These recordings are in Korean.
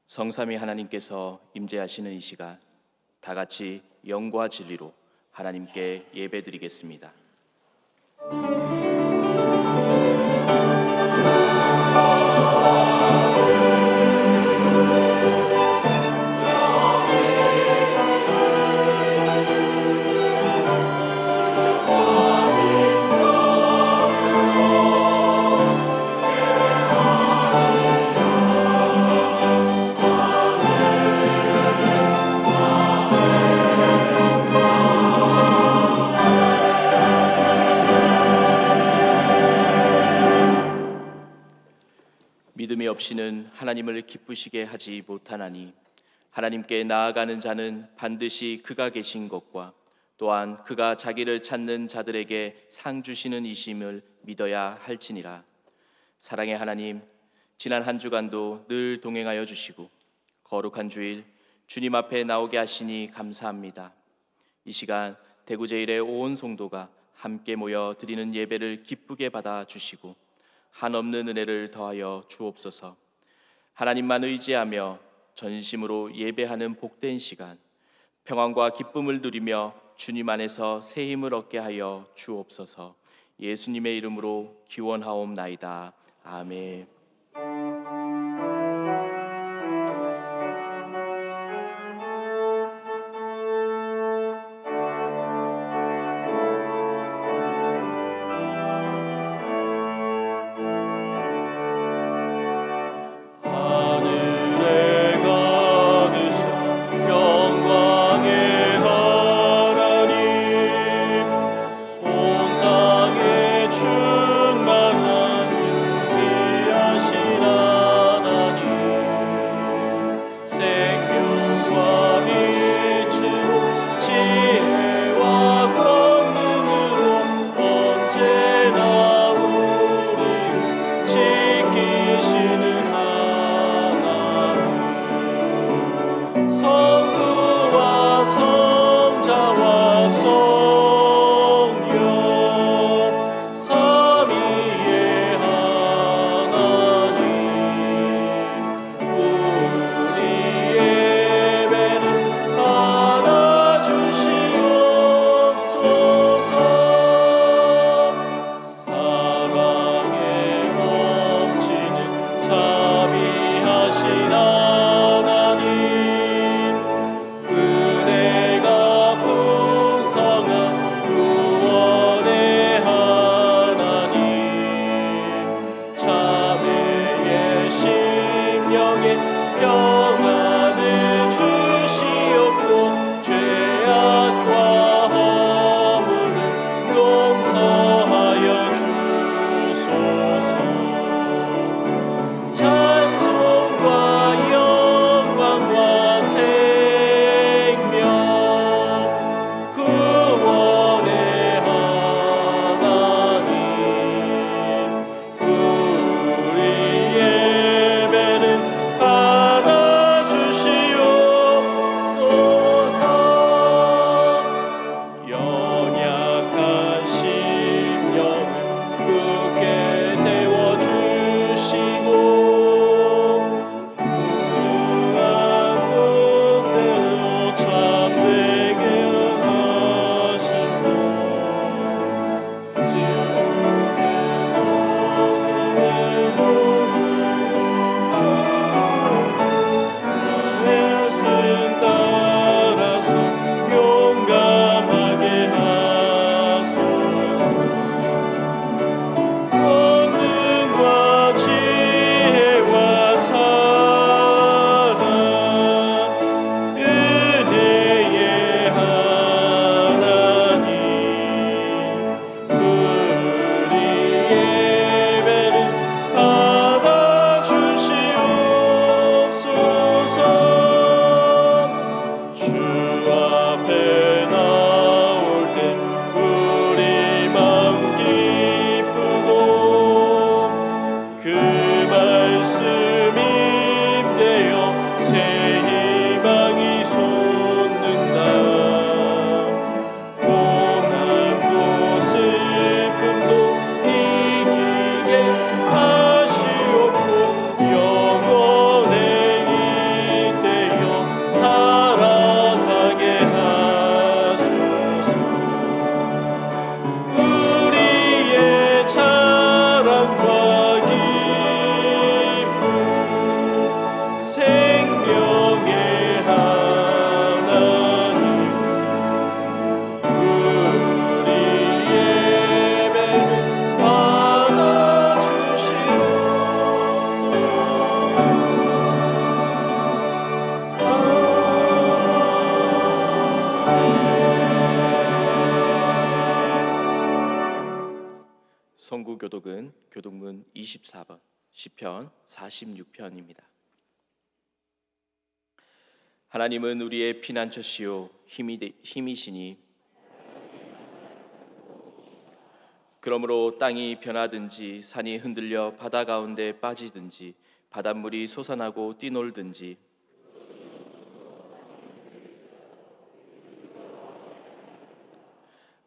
성삼위 하나님께서 임재하시는 이 시간, 다 같이 영과 진리로 하나님께 예배드리겠습니다. 믿음이 없이는 하나님을 기쁘시게 하지 못하나니 하나님께 나아가는 자는 반드시 그가 계신 것과 또한 그가 자기를 찾는 자들에게 상 주시는 이심을 믿어야 할지니라. 사랑의 하나님, 지난 한 주간도 늘 동행하여 주시고 거룩한 주일 주님 앞에 나오게 하시니 감사합니다. 이 시간 대구제일의 온 성도가 함께 모여 드리는 예배를 기쁘게 받아 주시고 한없는 은혜를 더하여 주옵소서. 하나님만 의지하며 전심으로 예배하는 복된 시간, 평안과 기쁨을 누리며 주님 안에서 새 힘을 얻게 하여 주옵소서. 예수님의 이름으로 기원하옵나이다. 아멘. 충만한 준비하시라. 성구교독은 교독문 24번, 시편 46편입니다. 하나님은 우리의 피난처시요 힘이시니 그러므로 땅이 변하든지 산이 흔들려 바다 가운데 빠지든지 바닷물이 솟아나고 뛰놀든지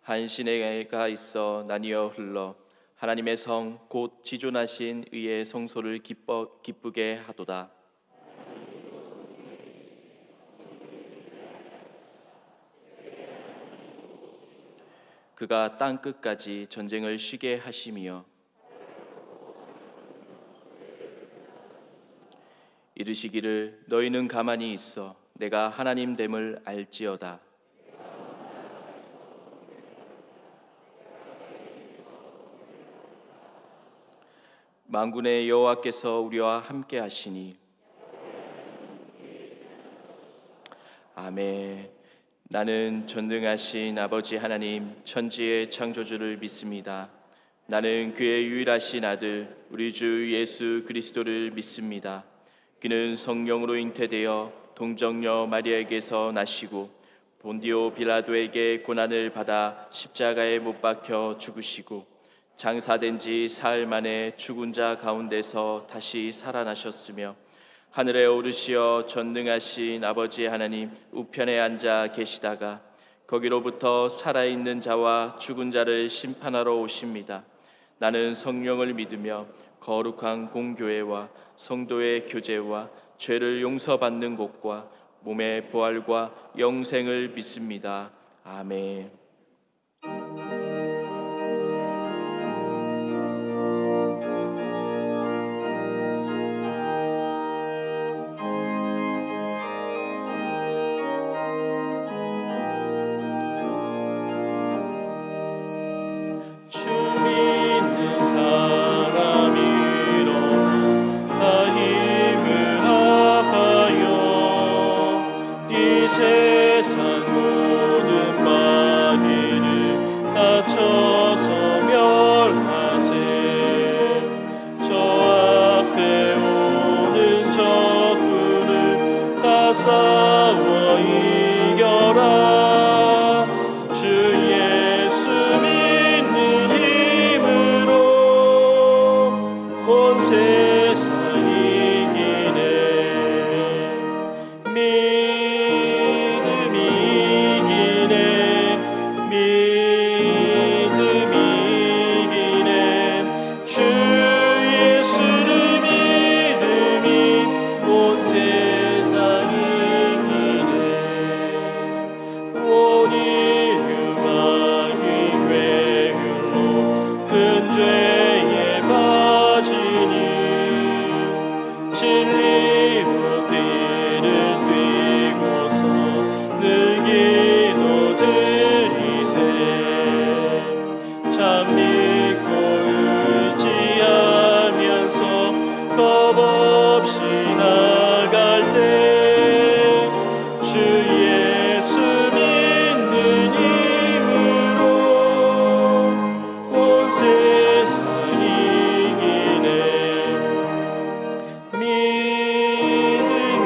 한 시내가 있어 나뉘어 흘러 하나님의 성 곧 지존하신 의의 성소를 기쁘게 하도다. 그가 땅 끝까지 전쟁을 쉬게 하심이여 이르시기를 너희는 가만히 있어 내가 하나님 됨을 알지어다. 만군의 여호와께서 우리와 함께 하시니 아멘. 나는 전능하신 아버지 하나님 천지의 창조주를 믿습니다. 나는 그의 유일하신 아들 우리 주 예수 그리스도를 믿습니다. 그는 성령으로 잉태되어 동정녀 마리아에게서 나시고 본디오 빌라도에게 고난을 받아 십자가에 못 박혀 죽으시고 장사된 지 사흘 만에 죽은 자 가운데서 다시 살아나셨으며 하늘에 오르시어 전능하신 아버지 하나님 우편에 앉아 계시다가 거기로부터 살아있는 자와 죽은 자를 심판하러 오십니다. 나는 성령을 믿으며 거룩한 공교회와 성도의 교제와 죄를 용서받는 것과 몸의 부활과 영생을 믿습니다. 아멘. 싸워 이겨라. 주 예수 믿는 힘으로 온 세상 이기네. 믿음 이기네. 믿음 이기네. 주 예수를 믿음이 온 세상 죄에 빠지니 진리로 띠를 띠고서 늘 기도드리세. 참 믿고 의지하면서 겁없이 나갈 때 주 예수 믿는 힘으로 온 세상 이기네. 믿음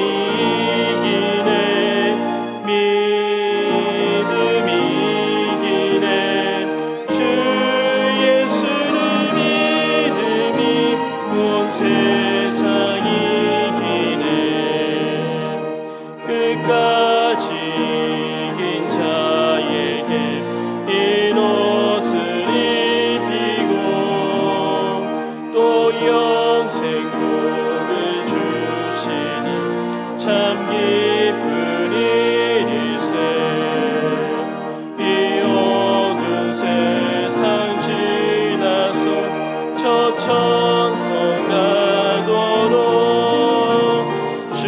이기네. 믿음 이기네. 주 예수를 믿음이 온 세상 이기네. 끝까지 이긴 자에게 이 옷을 입히고 또 영생 복을 주시니 참 기쁜 일일세. 이 어두운 세상 지나서 저 천성 가도록 주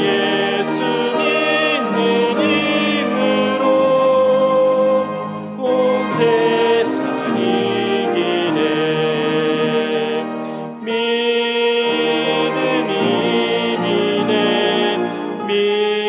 예수 믿는 힘으로 온 세상 이기네. 믿음 이기네. 믿음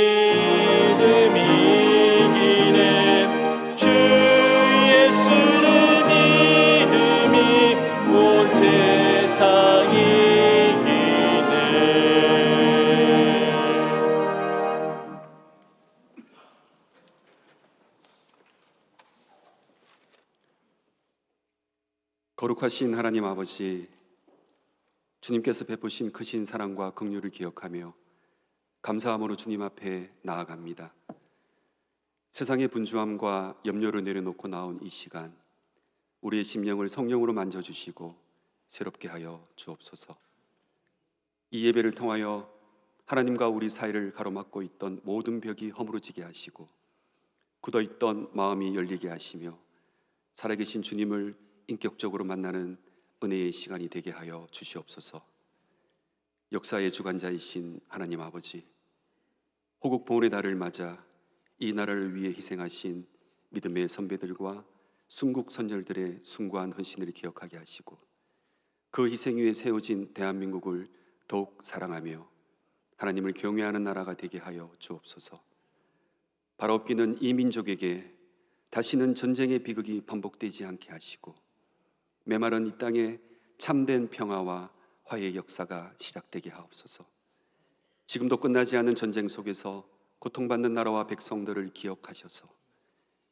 거룩하신 하나님 아버지, 주님께서 베푸신 크신 사랑과 긍휼을 기억하며 감사함으로 주님 앞에 나아갑니다. 세상의 분주함과 염려를 내려놓고 나온 이 시간, 우리의 심령을 성령으로 만져주시고 새롭게 하여 주옵소서. 이 예배를 통하여 하나님과 우리 사이를 가로막고 있던 모든 벽이 허물어지게 하시고 굳어있던 마음이 열리게 하시며 살아계신 주님을 인격적으로 만나는 은혜의 시간이 되게 하여 주시옵소서. 역사의 주관자이신 하나님 아버지, 호국 보훈의 달을 맞아 이 나라를 위해 희생하신 믿음의 선배들과 순국 선열들의 숭고한 헌신을 기억하게 하시고 그 희생 위에 세워진 대한민국을 더욱 사랑하며 하나님을 경외하는 나라가 되게 하여 주옵소서. 바라옵기는 이 민족에게 다시는 전쟁의 비극이 반복되지 않게 하시고 메마른 이 땅에 참된 평화와 화해의 역사가 시작되게 하옵소서. 지금도 끝나지 않은 전쟁 속에서 고통받는 나라와 백성들을 기억하셔서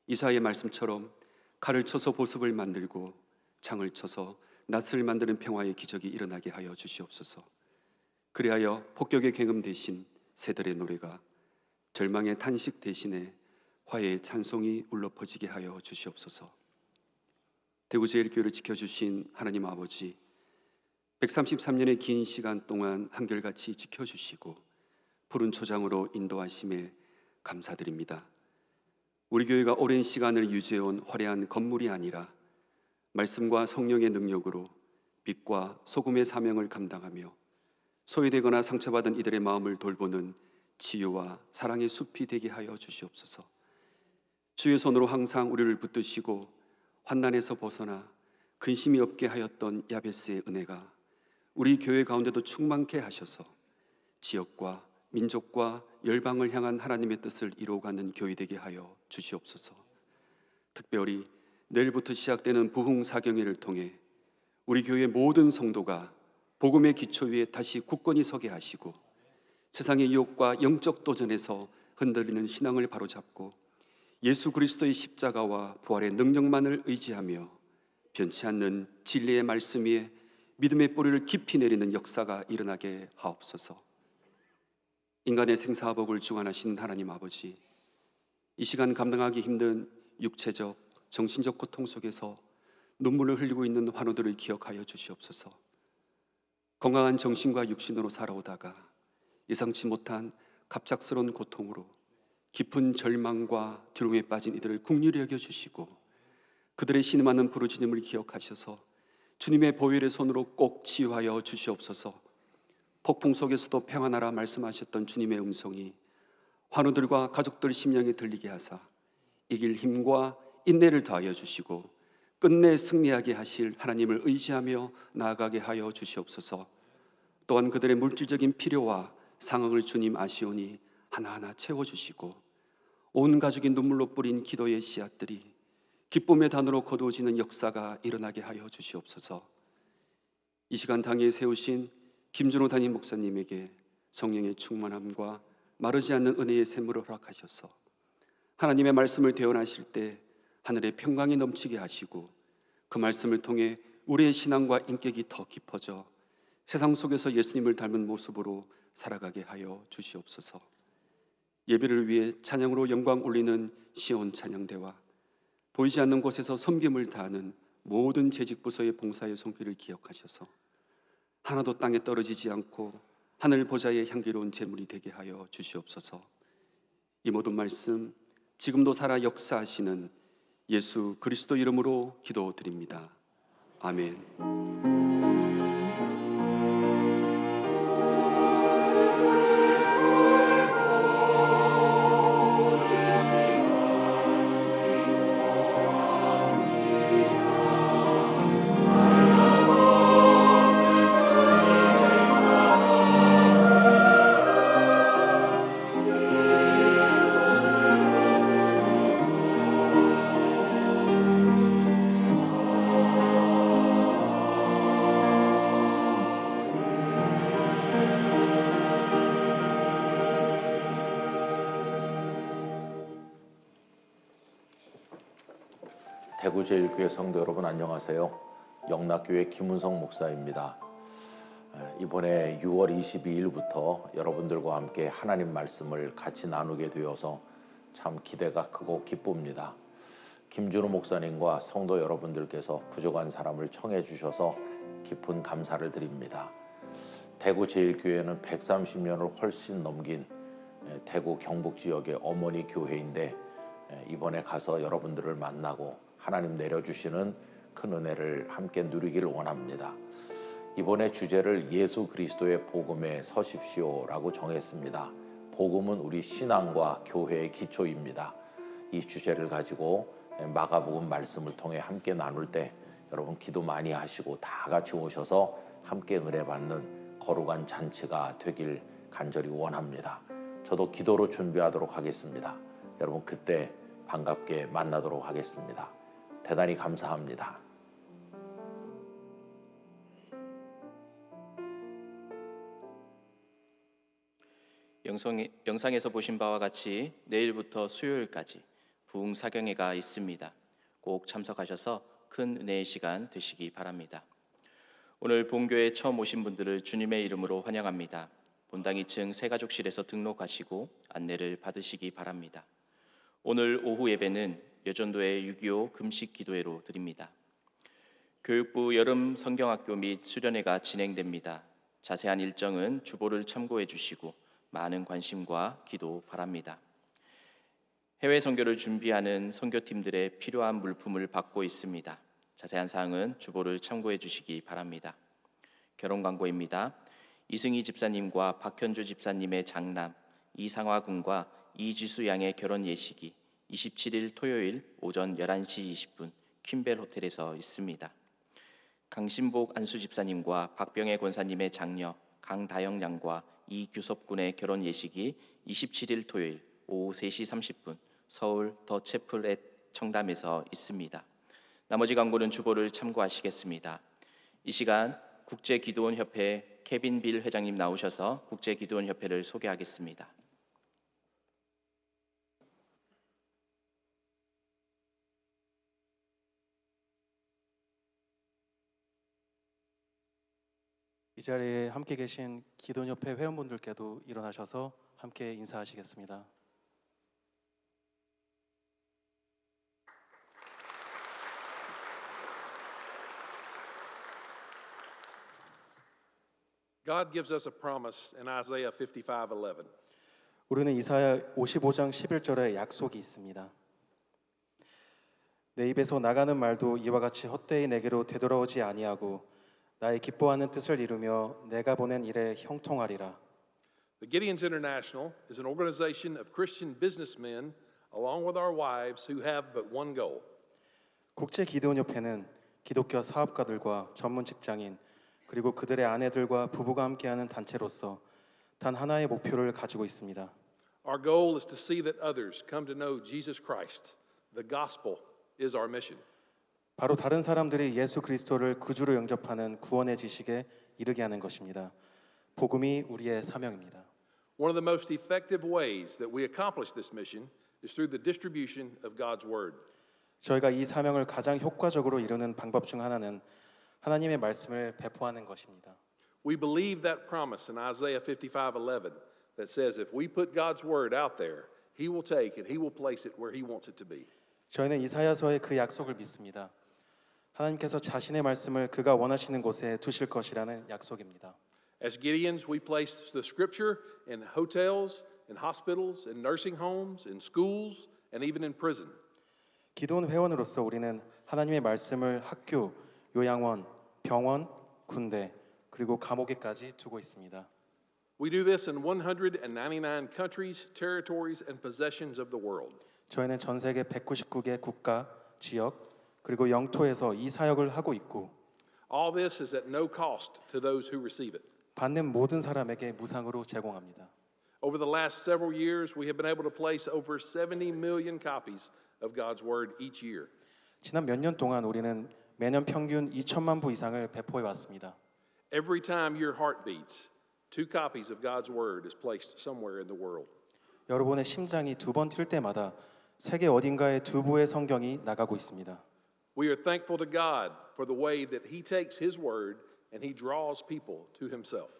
이사야의 말씀처럼 칼을 쳐서 보습을 만들고 창을 쳐서 낫을 만드는 평화의 기적이 일어나게 하여 주시옵소서. 그리하여 폭격의 경음 대신 새들의 노래가, 절망의 탄식 대신에 화해의 찬송이 울려 퍼지게 하여 주시옵소서. 대구제일교회를 지켜주신 하나님 아버지, 133년의 긴 시간 동안 한결같이 지켜주시고 푸른 초장으로 인도하심에 감사드립니다. 우리 교회가 오랜 시간을 유지해온 화려한 건물이 아니라 말씀과 성령의 능력으로 빛과 소금의 사명을 감당하며 소외되거나 상처받은 이들의 마음을 돌보는 치유와 사랑의 숲이 되게 하여 주시옵소서. 주의 손으로 항상 우리를 붙드시고 환난에서 벗어나 근심이 없게 하였던 야베스의 은혜가 우리 교회 가운데도 충만케 하셔서 지역과 민족과 열방을 향한 하나님의 뜻을 이루어가는 교회 되게 하여 주시옵소서. 특별히 내일부터 시작되는 부흥사경회를 통해 우리 교회 모든 성도가 복음의 기초 위에 다시 굳건히 서게 하시고 세상의 유혹과 영적 도전에서 흔들리는 신앙을 바로잡고 예수 그리스도의 십자가와 부활의 능력만을 의지하며 변치 않는 진리의 말씀 위에 믿음의 뿌리를 깊이 내리는 역사가 일어나게 하옵소서. 인간의 생사복을 주관하시는 하나님 아버지, 이 시간 감당하기 힘든 육체적, 정신적 고통 속에서 눈물을 흘리고 있는 환우들을 기억하여 주시옵소서. 건강한 정신과 육신으로 살아오다가 예상치 못한 갑작스러운 고통으로 깊은 절망과 두려움에 빠진 이들을 긍휼히 여겨주시고 그들의 신음하는 부르짖음을 기억하셔서 주님의 보혈의 손으로 꼭 치유하여 주시옵소서. 폭풍 속에서도 평안하라 말씀하셨던 주님의 음성이 환우들과 가족들 심령에 들리게 하사 이길 힘과 인내를 더하여 주시고 끝내 승리하게 하실 하나님을 의지하며 나아가게 하여 주시옵소서. 또한 그들의 물질적인 필요와 상황을 주님 아시오니 하나하나 채워주시고 온 가족이 눈물로 뿌린 기도의 씨앗들이 기쁨의 단으로 거두어지는 역사가 일어나게 하여 주시옵소서. 이 시간 당에 세우신 김준호 담임 목사님에게 성령의 충만함과 마르지 않는 은혜의 샘물을 허락하셔서 하나님의 말씀을 대언하실 때 하늘의 평강이 넘치게 하시고 그 말씀을 통해 우리의 신앙과 인격이 더 깊어져 세상 속에서 예수님을 닮은 모습으로 살아가게 하여 주시옵소서. 예배를 위해 찬양으로 영광 올리는 시온 찬양대와 보이지 않는 곳에서 섬김을 다하는 모든 재직 부서의 봉사의 손길을 기억하셔서 하나도 땅에 떨어지지 않고 하늘 보좌의 향기로운 제물이 되게 하여 주시옵소서. 이 모든 말씀 지금도 살아 역사하시는 예수 그리스도 이름으로 기도드립니다. 아멘. 대구제일교회 성도 여러분 안녕하세요. 영락교회 김은성 목사입니다. 이번에 6월 22일부터 여러분들과 함께 하나님 말씀을 같이 나누게 되어서 참 기대가 크고 기쁩니다. 김준호 목사님과 성도 여러분들께서 부족한 사람을 청해 주셔서 깊은 감사를 드립니다. 대구 제일교회는 130년을 훨씬 넘긴 대구 경북 지역의 어머니 교회인데 이번에 가서 여러분들을 만나고 하나님 내려주시는 큰 은혜를 함께 누리기를 원합니다. 이번에 주제를 예수 그리스도의 복음에 서십시오라고 정했습니다. 복음은 우리 신앙과 교회의 기초입니다. 이 주제를 가지고 마가복음 말씀을 통해 함께 나눌 때 여러분 기도 많이 하시고 다 같이 오셔서 함께 은혜 받는 거룩한 잔치가 되길 간절히 원합니다. 저도 기도로 준비하도록 하겠습니다. 여러분 그때 반갑게 만나도록 하겠습니다. 대단히 감사합니다. 영상에서 보신 바와 같이 내일부터 수요일까지 부흥사경회가 있습니다. 꼭 참석하셔서 큰 은혜의 시간 되시기 바랍니다. 오늘 본교에 처음 오신 분들을 주님의 이름으로 환영합니다. 본당 2층 새가족실에서 등록하시고 안내를 받으시기 바랍니다. 오늘 오후 예배는 여전도의 6.25 금식 기도회로 드립니다. 교육부 여름 성경학교 및 수련회가 진행됩니다. 자세한 일정은 주보를 참고해 주시고 많은 관심과 기도 바랍니다. 해외 선교를 준비하는 선교팀들의 필요한 물품을 받고 있습니다. 자세한 사항은 주보를 참고해 주시기 바랍니다. 결혼 광고입니다. 이승희 집사님과 박현주 집사님의 장남 이상화 군과 이지수 양의 결혼 예식이 27일 토요일 오전 11시 20분 퀸벨 호텔에서 있습니다. 강신복 안수 집사님과 박병혜 권사님의 장녀 강다영 양과 이규섭 군의 결혼 예식이 27일 토요일 오후 3시 30분 서울 더 채플 앳 청담에서 있습니다. 나머지 광고는 주보를 참고하시겠습니다. 이 시간 국제기도원협회 케빈 빌 회장님 나오셔서 국제기도원협회를 소개하겠습니다. 이 자리에 함께 계신 기도원협회 회원분들께도 일어나셔서 함께 인사하시겠습니다. God gives us a promise in Isaiah 55:11. 우리는 이사야 55장 11절에 약속이 있습니다. 내 입에서 나가는 말도 이와 같이 헛되이 내게로 되돌아오지 아니하고 나의 기뻐하는 뜻을 이루며 내가 보낸 일에 형통하리라. The Gideons International is an organization of Christian businessmen along with our wives who have but one goal. 국제 기도원협회는 기독교 사업가들과 전문 직장인 그리고 그들의 아내들과 부부가 함께하는 단체로서 단 하나의 목표를 가지고 있습니다. Our goal is to see that others come to know Jesus Christ. The gospel is our mission. 바로 다른 사람들이 예수 그리스도를 구주로 영접하는 구원의 지식에 이르게 하는 것입니다. 복음이 우리의 사명입니다. One of the most effective ways that we accomplish this mission is through the distribution of God's word. 저희가 이 사명을 가장 효과적으로 이루는 방법 중 하나는 하나님의 말씀을 배포하는 것입니다. We believe that promise in Isaiah 55:11 that says if we put God's word out there, he will take it, he will place it where he wants it to be. 저희는 이사야서의 그 약속을 믿습니다. 하나님께서 자신의 말씀을 그가 원하시는 곳에 두실 것이라는 약속입니다. As Gideons, we place the scripture in hotels, in hospitals, in nursing homes, in schools, and even in prison. 기도원 회원으로서 우리는 하나님의 말씀을 학교, 요양원, 병원, 군대, 그리고 감옥에까지 두고 있습니다. We do this in 199 countries, territories, and possessions of the world. 저희는 전 세계 199개 국가, 지역, 그리고 영토에서 이 사역을 하고 있고 All this is at no cost to those who receive it. 받는 모든 사람에게 무상으로 제공합니다. Over the last several years, we have been able to place over 70 million copies of God's word each year. 지난 몇 년 동안 우리는 매년 평균 2천만 부 이상을 배포해 왔습니다. Every time your heart beats, 2 copies of God's word is placed somewhere in the world. 여러분의 심장이 두 번 뛸 때마다 세계 어딘가에 두 부의 성경이 나가고 있습니다. We are thankful to God for the way that he takes his word and he draws people to himself.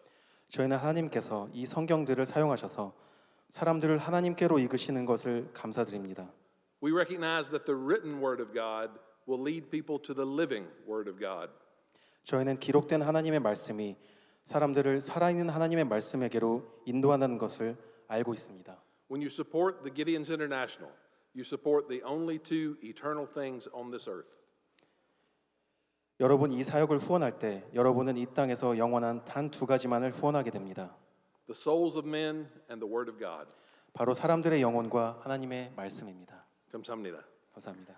저희는 하나님께서 이 성경들을 사용하셔서 사람들을 하나님께로 이끄시는 것을 감사드립니다. We recognize that the written word of God will lead people to the living word of God. 저희는 기록된 하나님의 말씀이 사람들을 살아있는 하나님의 말씀에게로 인도한다는 것을 알고 있습니다. When you support the Gideon's International, you support the only two eternal things on this earth. 여러분 이 사역을 후원할 때 여러분은 이 땅에서 영원한 단 두 가지만을 후원하게 됩니다. The souls of men and the word of God. 바로 사람들의 영혼과 하나님의 말씀입니다. 감사합니다. 감사합니다.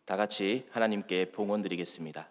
다 같이 하나님께 봉헌 드리겠습니다.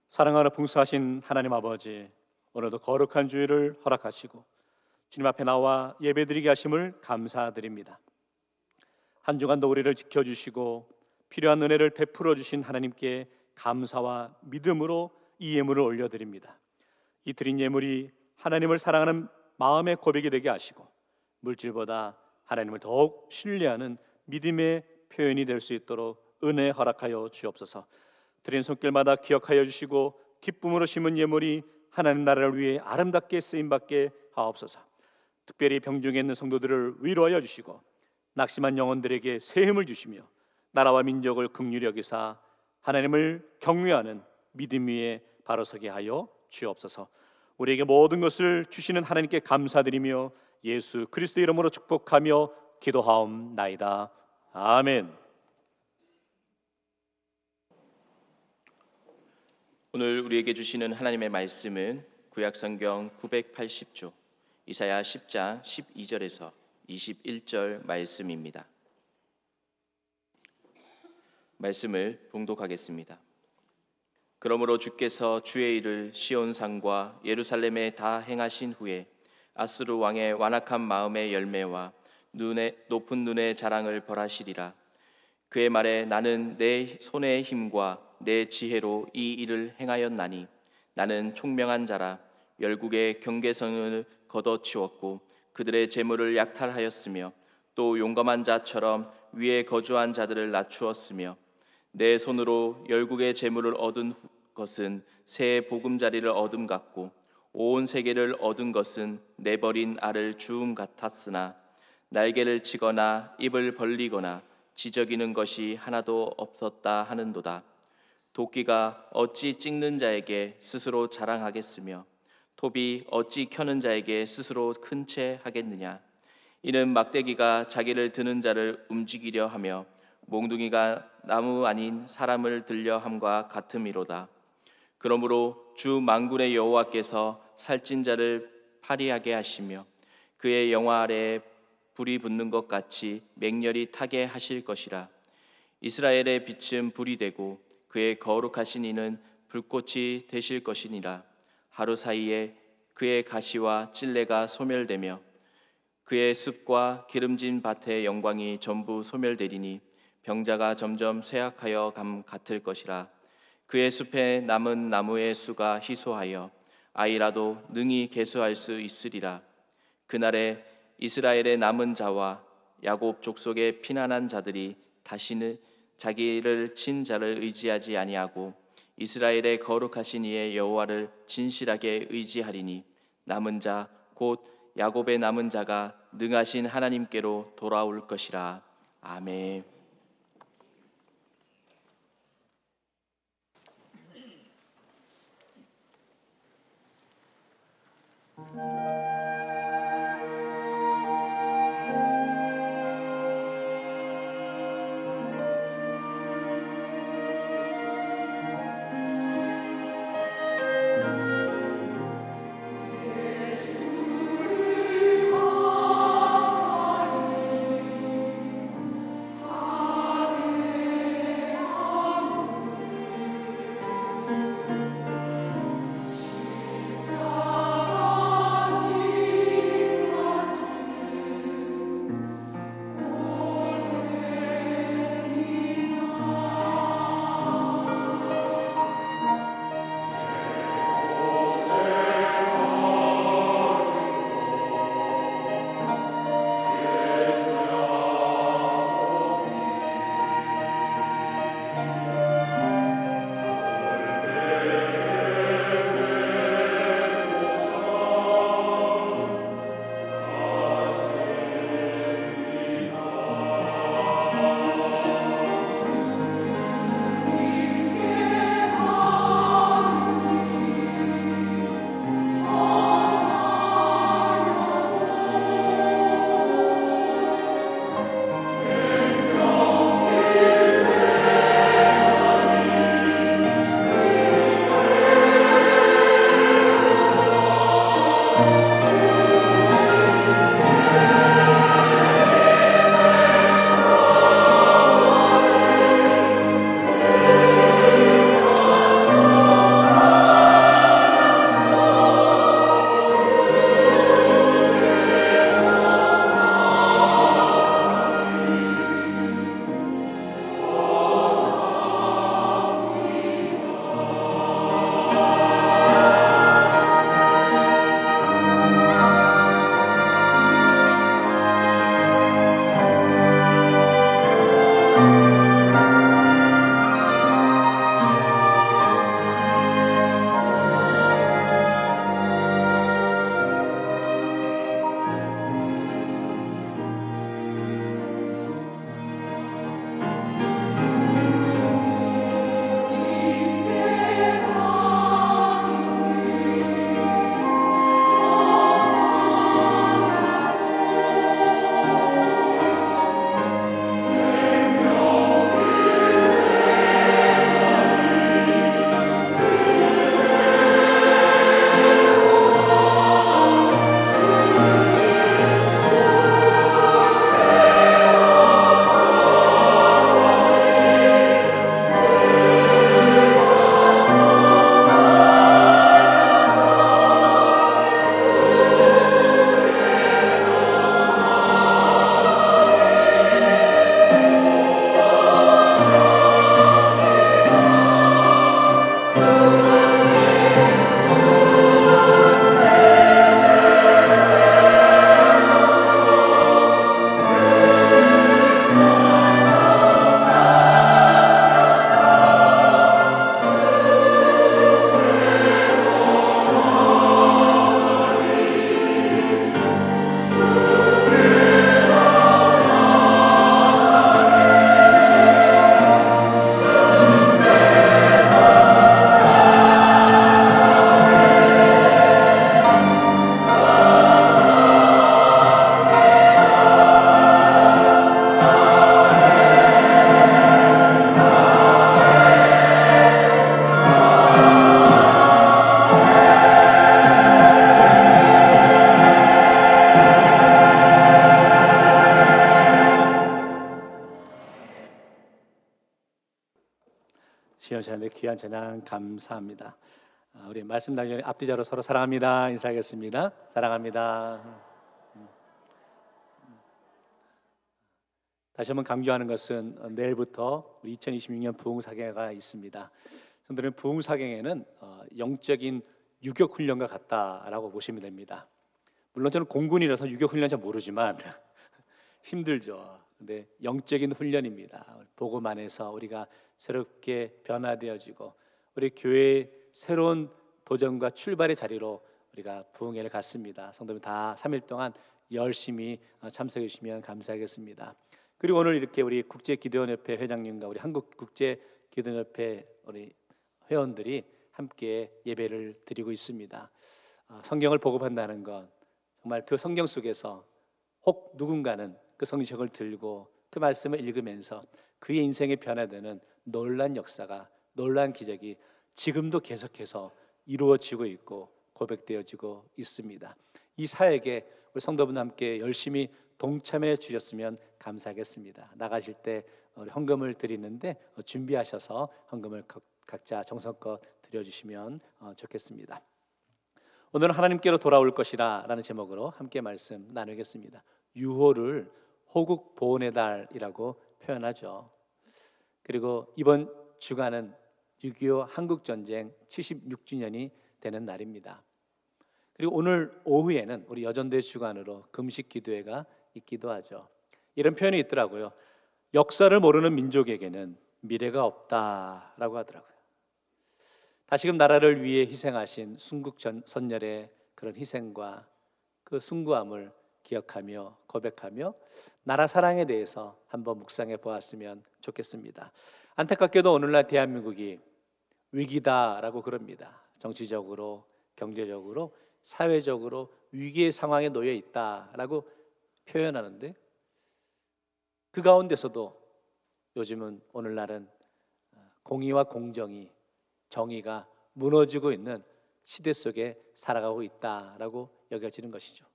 사랑하는 풍성하신 하나님 아버지, 오늘도 거룩한 주일을 허락하시고 주님 앞에 나와 예배드리게 하심을 감사드립니다. 한 주간도 우리를 지켜주시고 필요한 은혜를 베풀어 주신 하나님께 감사와 믿음으로 이 예물을 올려드립니다. 이 드린 예물이 하나님을 사랑하는 마음의 고백이 되게 하시고 물질보다 하나님을 더욱 신뢰하는 믿음의 표현이 될 수 있도록 은혜 허락하여 주옵소서. 드린 손길마다 기억하여 주시고 기쁨으로 심은 예물이 하나님 나라를 위해 아름답게 쓰임받게 하옵소서. 특별히 병중에 있는 성도들을 위로하여 주시고 낙심한 영혼들에게 새 힘을 주시며 나라와 민족을 긍휼히 여기사 하나님을 경외하는 믿음 위에 바로 서게 하여 주옵소서. 우리에게 모든 것을 주시는 하나님께 감사드리며 예수 그리스도 이름으로 축복하며 기도하옵나이다. 아멘. 오늘 우리에게 주시는 하나님의 말씀은 구약성경 980조 이사야 10장 12절에서 21절 말씀입니다. 말씀을 봉독하겠습니다. 그러므로 주께서 주의 일을 시온산과 예루살렘에 다 행하신 후에 아수르 왕의 완악한 마음의 열매와 높은 눈의 자랑을 벌하시리라. 그의 말에 나는 내 손의 힘과 내 지혜로 이 일을 행하였나니 나는 총명한 자라 열국의 경계선을 걷어치웠고 그들의 재물을 약탈하였으며 또 용감한 자처럼 위에 거주한 자들을 낮추었으며 내 손으로 열국의 재물을 얻은 것은 새 보금자리를 얻음 같고 온 세계를 얻은 것은 내버린 알을 주움 같았으나 날개를 치거나 입을 벌리거나 지저귀는 것이 하나도 없었다 하는도다. 도끼가 어찌 찍는 자에게 스스로 자랑하겠으며 톱이 어찌 켜는 자에게 스스로 큰 채 하겠느냐. 이는 막대기가 자기를 드는 자를 움직이려 하며 몽둥이가 나무 아닌 사람을 들려 함과 같음이로다. 그러므로 주 만군의 여호와께서 살찐 자를 파리하게 하시며 그의 영화 아래에 불이 붙는 것 같이 맹렬히 타게 하실 것이라. 이스라엘의 빛은 불이 되고 그의 거룩하신 이는 불꽃이 되실 것이니라. 하루 사이에 그의 가시와 찔레가 소멸되며 그의 숲과 기름진 밭의 영광이 전부 소멸되리니 병자가 점점 쇠약하여 감 같을 것이라. 그의 숲에 남은 나무의 수가 희소하여 아이라도 능히 계수할 수 있으리라. 그날에 이스라엘의 남은 자와 야곱 족속의 피난한 자들이 다시는 자기를 친 자를 의지하지 아니하고 이스라엘의 거룩하신 이의 여호와를 진실하게 의지하리니 남은 자 곧 야곱의 남은 자가 능하신 하나님께로 돌아올 것이라. 아멘. 귀한 찬양 감사합니다. 우리 말씀 나기 전에 앞뒤자로 서로 사랑합니다 인사하겠습니다. 사랑합니다. 다시 한번 강조하는 것은 내일부터 우리 2026년 부흥사경회가 있습니다. 성도는 부흥사경회는 영적인 유격훈련과 같다라고 보시면 됩니다. 물론 저는 공군이라서 유격훈련 잘 모르지만 힘들죠. 근데 영적인 훈련입니다. 복음 안에서 우리가 새롭게 변화되어지고 우리 교회의 새로운 도전과 출발의 자리로 우리가 부흥회를 갖습니다. 성도님 다 3일 동안 열심히 참석해 주시면 감사하겠습니다. 그리고 오늘 이렇게 우리 국제기도원협회 회장님과 우리 한국국제기도원협회 우리 회원들이 함께 예배를 드리고 있습니다. 성경을 보급한다는 건 정말 그 성경 속에서 혹 누군가는 그 성경을 들고 그 말씀을 읽으면서 그의 인생에 변화되는 놀란 역사가, 놀란 기적이 지금도 계속해서 이루어지고 있고 고백되어지고 있습니다. 이 사역에 우리 성도분 함께 열심히 동참해 주셨으면 감사하겠습니다. 나가실 때 헌금을 드리는데 준비하셔서 헌금을 각자 정성껏 드려주시면 좋겠습니다. 오늘은 하나님께로 돌아올 것이라 라는 제목으로 함께 말씀 나누겠습니다. 유호를 호국 보훈의 달이라고 표현하죠. 그리고 이번 주간은 6.25 한국전쟁 76주년이 되는 날입니다. 그리고 오늘 오후에는 우리 여전대 주간으로 금식 기도회가 있기도 하죠. 이런 표현이 있더라고요. 역사를 모르는 민족에게는 미래가 없다라고 하더라고요. 다시금 나라를 위해 희생하신 순국 선열의 그런 희생과 그 숭고함을 기억하며 고백하며 나라 사랑에 대해서 한번 묵상해 보았으면 좋겠습니다. 안타깝게도 오늘날 대한민국이 위기다라고 그럽니다. 정치적으로, 경제적으로, 사회적으로 위기의 상황에 놓여 있다라고 표현하는데 그 가운데서도 요즘은 오늘날은 공의와 공정이, 정의가 무너지고 있는 시대 속에 살아가고 있다라고 여겨지는 것이죠.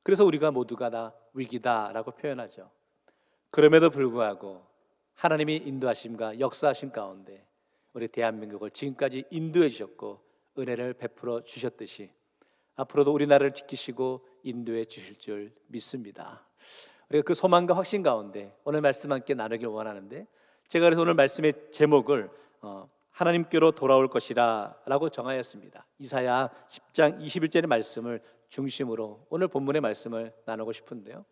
그래서 우리가 모두가 다 위기다라고 표현하죠. 그럼에도 불구하고 하나님이 인도하심과 역사하심 가운데 우리 대한민국을 지금까지 인도해 주셨고 은혜를 베풀어 주셨듯이 앞으로도 우리나라를 지키시고 인도해 주실 줄 믿습니다. 우리가 그 소망과 확신 가운데 오늘 말씀 함께 나누길 원하는데 제가 그래서 오늘 말씀의 제목을 하나님께로 돌아올 것이라 라고 정하였습니다. 이사야 10장 21절의 말씀을 중심으로 오늘 본문의 말씀을 나누고 싶은데요.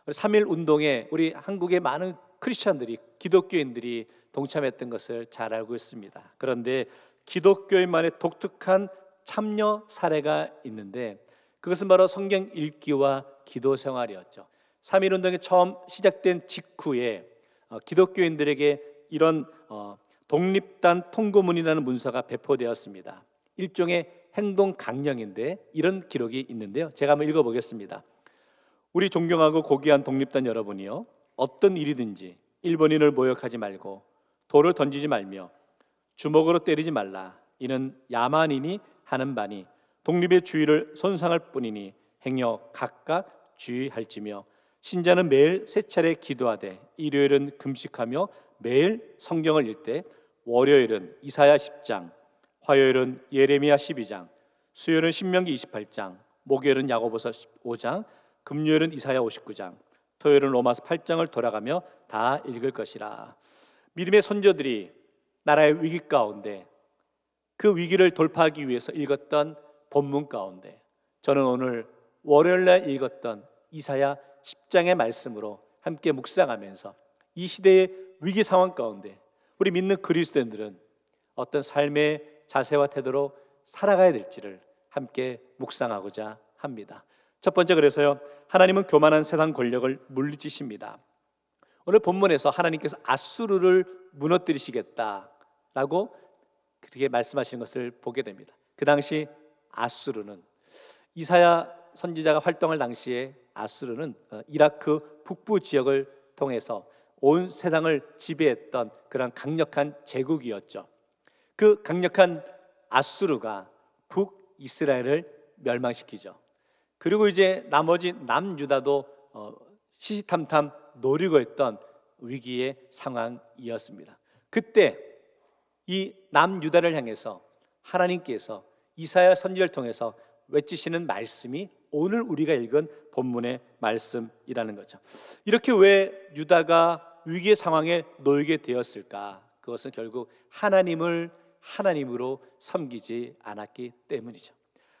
3.1 운동에 우리 한국의 많은 크리스천들이, 기독교인들이 동참했던 것을 잘 알고 있습니다. 그런데 기독교인만의 독특한 참여 사례가 있는데 그것은 바로 성경 읽기와 기도 생활이었죠. 3.1 운동이 처음 시작된 직후에 기독교인들에게 이런 독립단 통고문이라는 문서가 배포되었습니다. 일종의 행동 강령인데 이런 기록이 있는데요. 제가 한번 읽어보겠습니다. 우리 존경하고 고귀한 독립단 여러분이요, 어떤 일이든지 일본인을 모욕하지 말고 돌을 던지지 말며 주먹으로 때리지 말라. 이는 야만인이 하는 바니 독립의 주의를 손상할 뿐이니 행여 각각 주의할지며 신자는 매일 세 차례 기도하되 일요일은 금식하며 매일 성경을 읽되 월요일은 이사야 10장, 화요일은 예레미야 12장, 수요일은 신명기 28장, 목요일은 야고보서 15장, 금요일은 이사야 59장, 토요일은 로마서 8장을 돌아가며 다 읽을 것이라. 믿음의 선조들이 나라의 위기 가운데 그 위기를 돌파하기 위해서 읽었던 본문 가운데 저는 오늘 월요일날 읽었던 이사야 10장의 말씀으로 함께 묵상하면서 이 시대의 위기 상황 가운데 우리 믿는 그리스도인들은 어떤 삶의 자세와 태도로 살아가야 될지를 함께 묵상하고자 합니다. 첫 번째, 그래서요, 하나님은 교만한 세상 권력을 물리치십니다. 오늘 본문에서 하나님께서 아수르를 무너뜨리시겠다라고 그렇게 말씀하시는 것을 보게 됩니다. 그 당시 아수르는, 이사야 선지자가 활동할 당시에 아수르는 이라크 북부 지역을 통해서 온 세상을 지배했던 그런 강력한 제국이었죠. 그 강력한 아수르가 북이스라엘을 멸망시키죠. 그리고 이제 나머지 남유다도 시시탐탐 노리고 있던 위기의 상황이었습니다. 그때 이 남유다를 향해서 하나님께서 이사야 선지자를 통해서 외치시는 말씀이 오늘 우리가 읽은 본문의 말씀이라는 거죠. 이렇게 왜 유다가 위기의 상황에 놓이게 되었을까? 그것은 결국 하나님을 하나님으로 섬기지 않았기 때문이죠.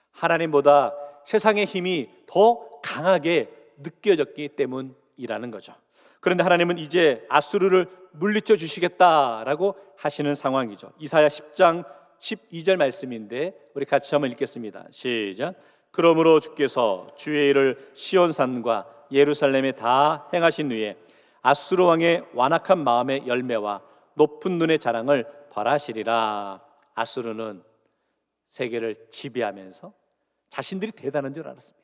하나님보다 세상의 힘이 더 강하게 느껴졌기 때문이라는 거죠. 그런데 하나님은 이제 아수르를 물리쳐 주시겠다라고 하시는 상황이죠. 이사야 10장 12절 말씀인데 우리 같이 한번 읽겠습니다. 시작. 그러므로 주께서 주의 일을 시온산과 예루살렘에 다 행하신 후에 아수르 왕의 완악한 마음의 열매와 높은 눈의 자랑을 벌하시리라. 아수르는 세계를 지배하면서 자신들이 대단한 줄 알았습니다.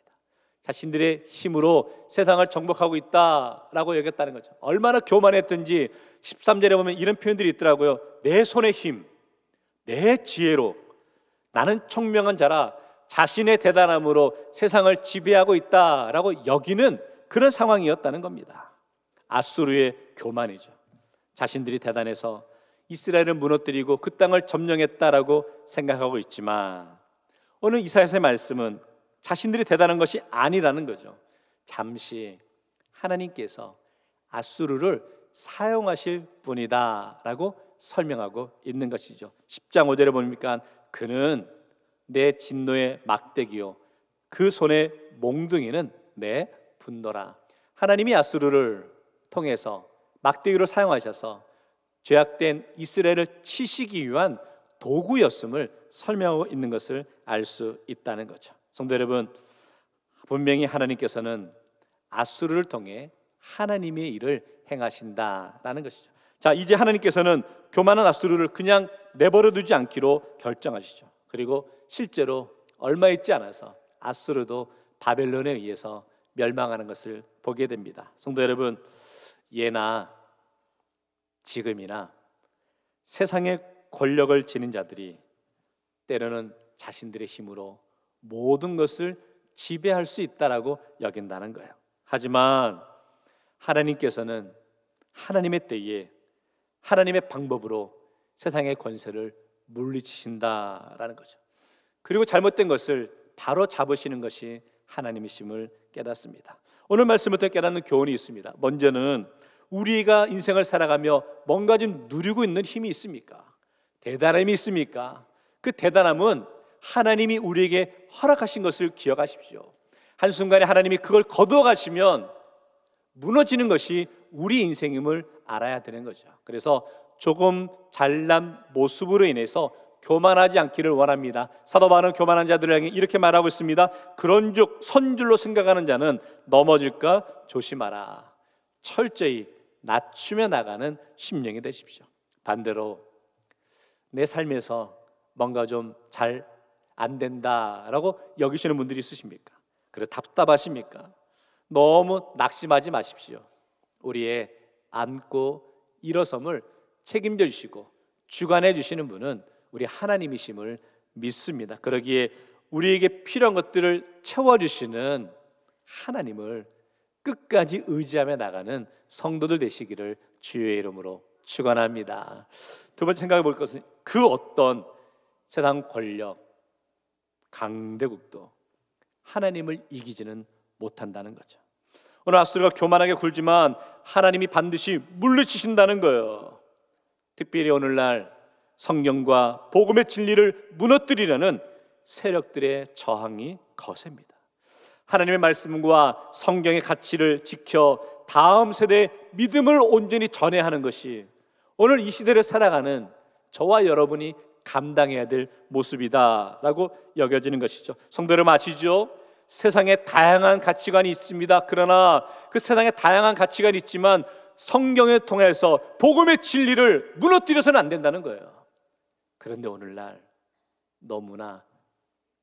자신들의 힘으로 세상을 정복하고 있다라고 여겼다는 거죠. 얼마나 교만했든지 13절에 보면 이런 표현들이 있더라고요. 내 손의 힘, 내 지혜로 나는 총명한 자라 자신의 대단함으로 세상을 지배하고 있다라고 여기는 그런 상황이었다는 겁니다. 아수르의 교만이죠. 자신들이 대단해서 이스라엘을 무너뜨리고 그 땅을 점령했다라고 생각하고 있지만 오늘 이사야서의 말씀은 자신들이 대단한 것이 아니라는 거죠. 잠시 하나님께서 아수르를 사용하실 분이다라고 설명하고 있는 것이죠. 10장 5절에 보니까 그는 내 진노의 막대기요 그 손의 몽둥이는 내 분노라. 하나님이 아수르를 통해서 막대기로 사용하셔서 죄악된 이스라엘을 치시기 위한 도구였음을 설명하고 있는 것을 알 수 있다는 거죠. 성도 여러분, 분명히 하나님께서는 아수르를 통해 하나님의 일을 행하신다라는 것이죠. 자, 이제 하나님께서는 교만한 아수르를 그냥 내버려 두지 않기로 결정하시죠. 그리고 실제로 얼마 있지 않아서 아수르도 바벨론에 의해서 멸망하는 것을 보게 됩니다. 성도 여러분, 예나 지금이나 세상의 권력을 지닌 자들이 때로는 자신들의 힘으로 모든 것을 지배할 수 있다라고 여긴다는 거예요. 하지만 하나님께서는 하나님의 때에 하나님의 방법으로 세상의 권세를 물리치신다라는 거죠. 그리고 잘못된 것을 바로 잡으시는 것이 하나님이심을 깨닫습니다. 오늘 말씀부터 깨닫는 교훈이 있습니다. 먼저는 우리가 인생을 살아가며 뭔가 좀 누리고 있는 힘이 있습니까? 대단함이 있습니까? 그 대단함은 하나님이 우리에게 허락하신 것을 기억하십시오. 한순간에 하나님이 그걸 거두어 가시면 무너지는 것이 우리 인생임을 알아야 되는 거죠. 그래서 조금 잘난 모습으로 인해서 교만하지 않기를 원합니다. 사도 바울은 교만한 자들을 향해 이렇게 말하고 있습니다. 그런즉 선줄로 생각하는 자는 넘어질까 조심하라. 철저히 낮추며 나가는 심령이 되십시오. 반대로 내 삶에서 뭔가 좀 잘 안 된다라고 여기시는 분들이 있으십니까? 그래 답답하십니까? 너무 낙심하지 마십시오. 우리의 안고 일어섬을 책임져 주시고 주관해 주시는 분은 우리 하나님이심을 믿습니다. 그러기에 우리에게 필요한 것들을 채워주시는 하나님을 끝까지 의지하며 나가는 성도들 되시기를 주의 이름으로 축원합니다. 두 번째 생각해 볼 것은 그 어떤 세상 권력, 강대국도 하나님을 이기지는 못한다는 거죠. 오늘 아수르가 교만하게 굴지만 하나님이 반드시 물리치신다는 거예요. 특별히 오늘날 성경과 복음의 진리를 무너뜨리려는 세력들의 저항이 거셉니다. 하나님의 말씀과 성경의 가치를 지켜 다음 세대의 믿음을 온전히 전해야 하는 것이 오늘 이 시대를 살아가는 저와 여러분이 감당해야 될 모습이다라고 여겨지는 것이죠. 성도 여러분 아시죠? 세상에 다양한 가치관이 있습니다. 그러나 그 세상에 다양한 가치관이 있지만 성경을 통해서 복음의 진리를 무너뜨려서는 안 된다는 거예요. 그런데 오늘날 너무나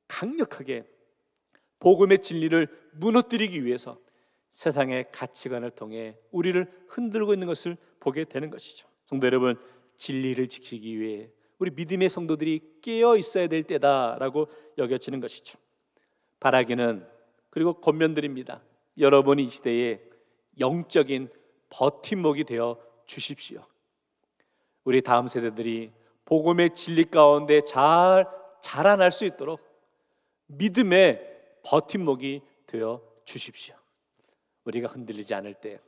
강력하게 복음의 진리를 무너뜨리기 위해서 세상의 가치관을 통해 우리를 흔들고 있는 것을 보게 되는 것이죠. 성도 여러분, 진리를 지키기 위해 우리 믿음의 성도들이 깨어 있어야 될 때다라고 여겨지는 것이죠. 바라기는 그리고 권면드립니다. 여러분이 이 시대에 영적인 버팀목이 되어 주십시오. 우리 다음 세대들이 복음의 진리 가운데 잘 자라날 수 있도록 믿음의 버팀목이 되어 주십시오. 우리가 흔들리지 않을 때,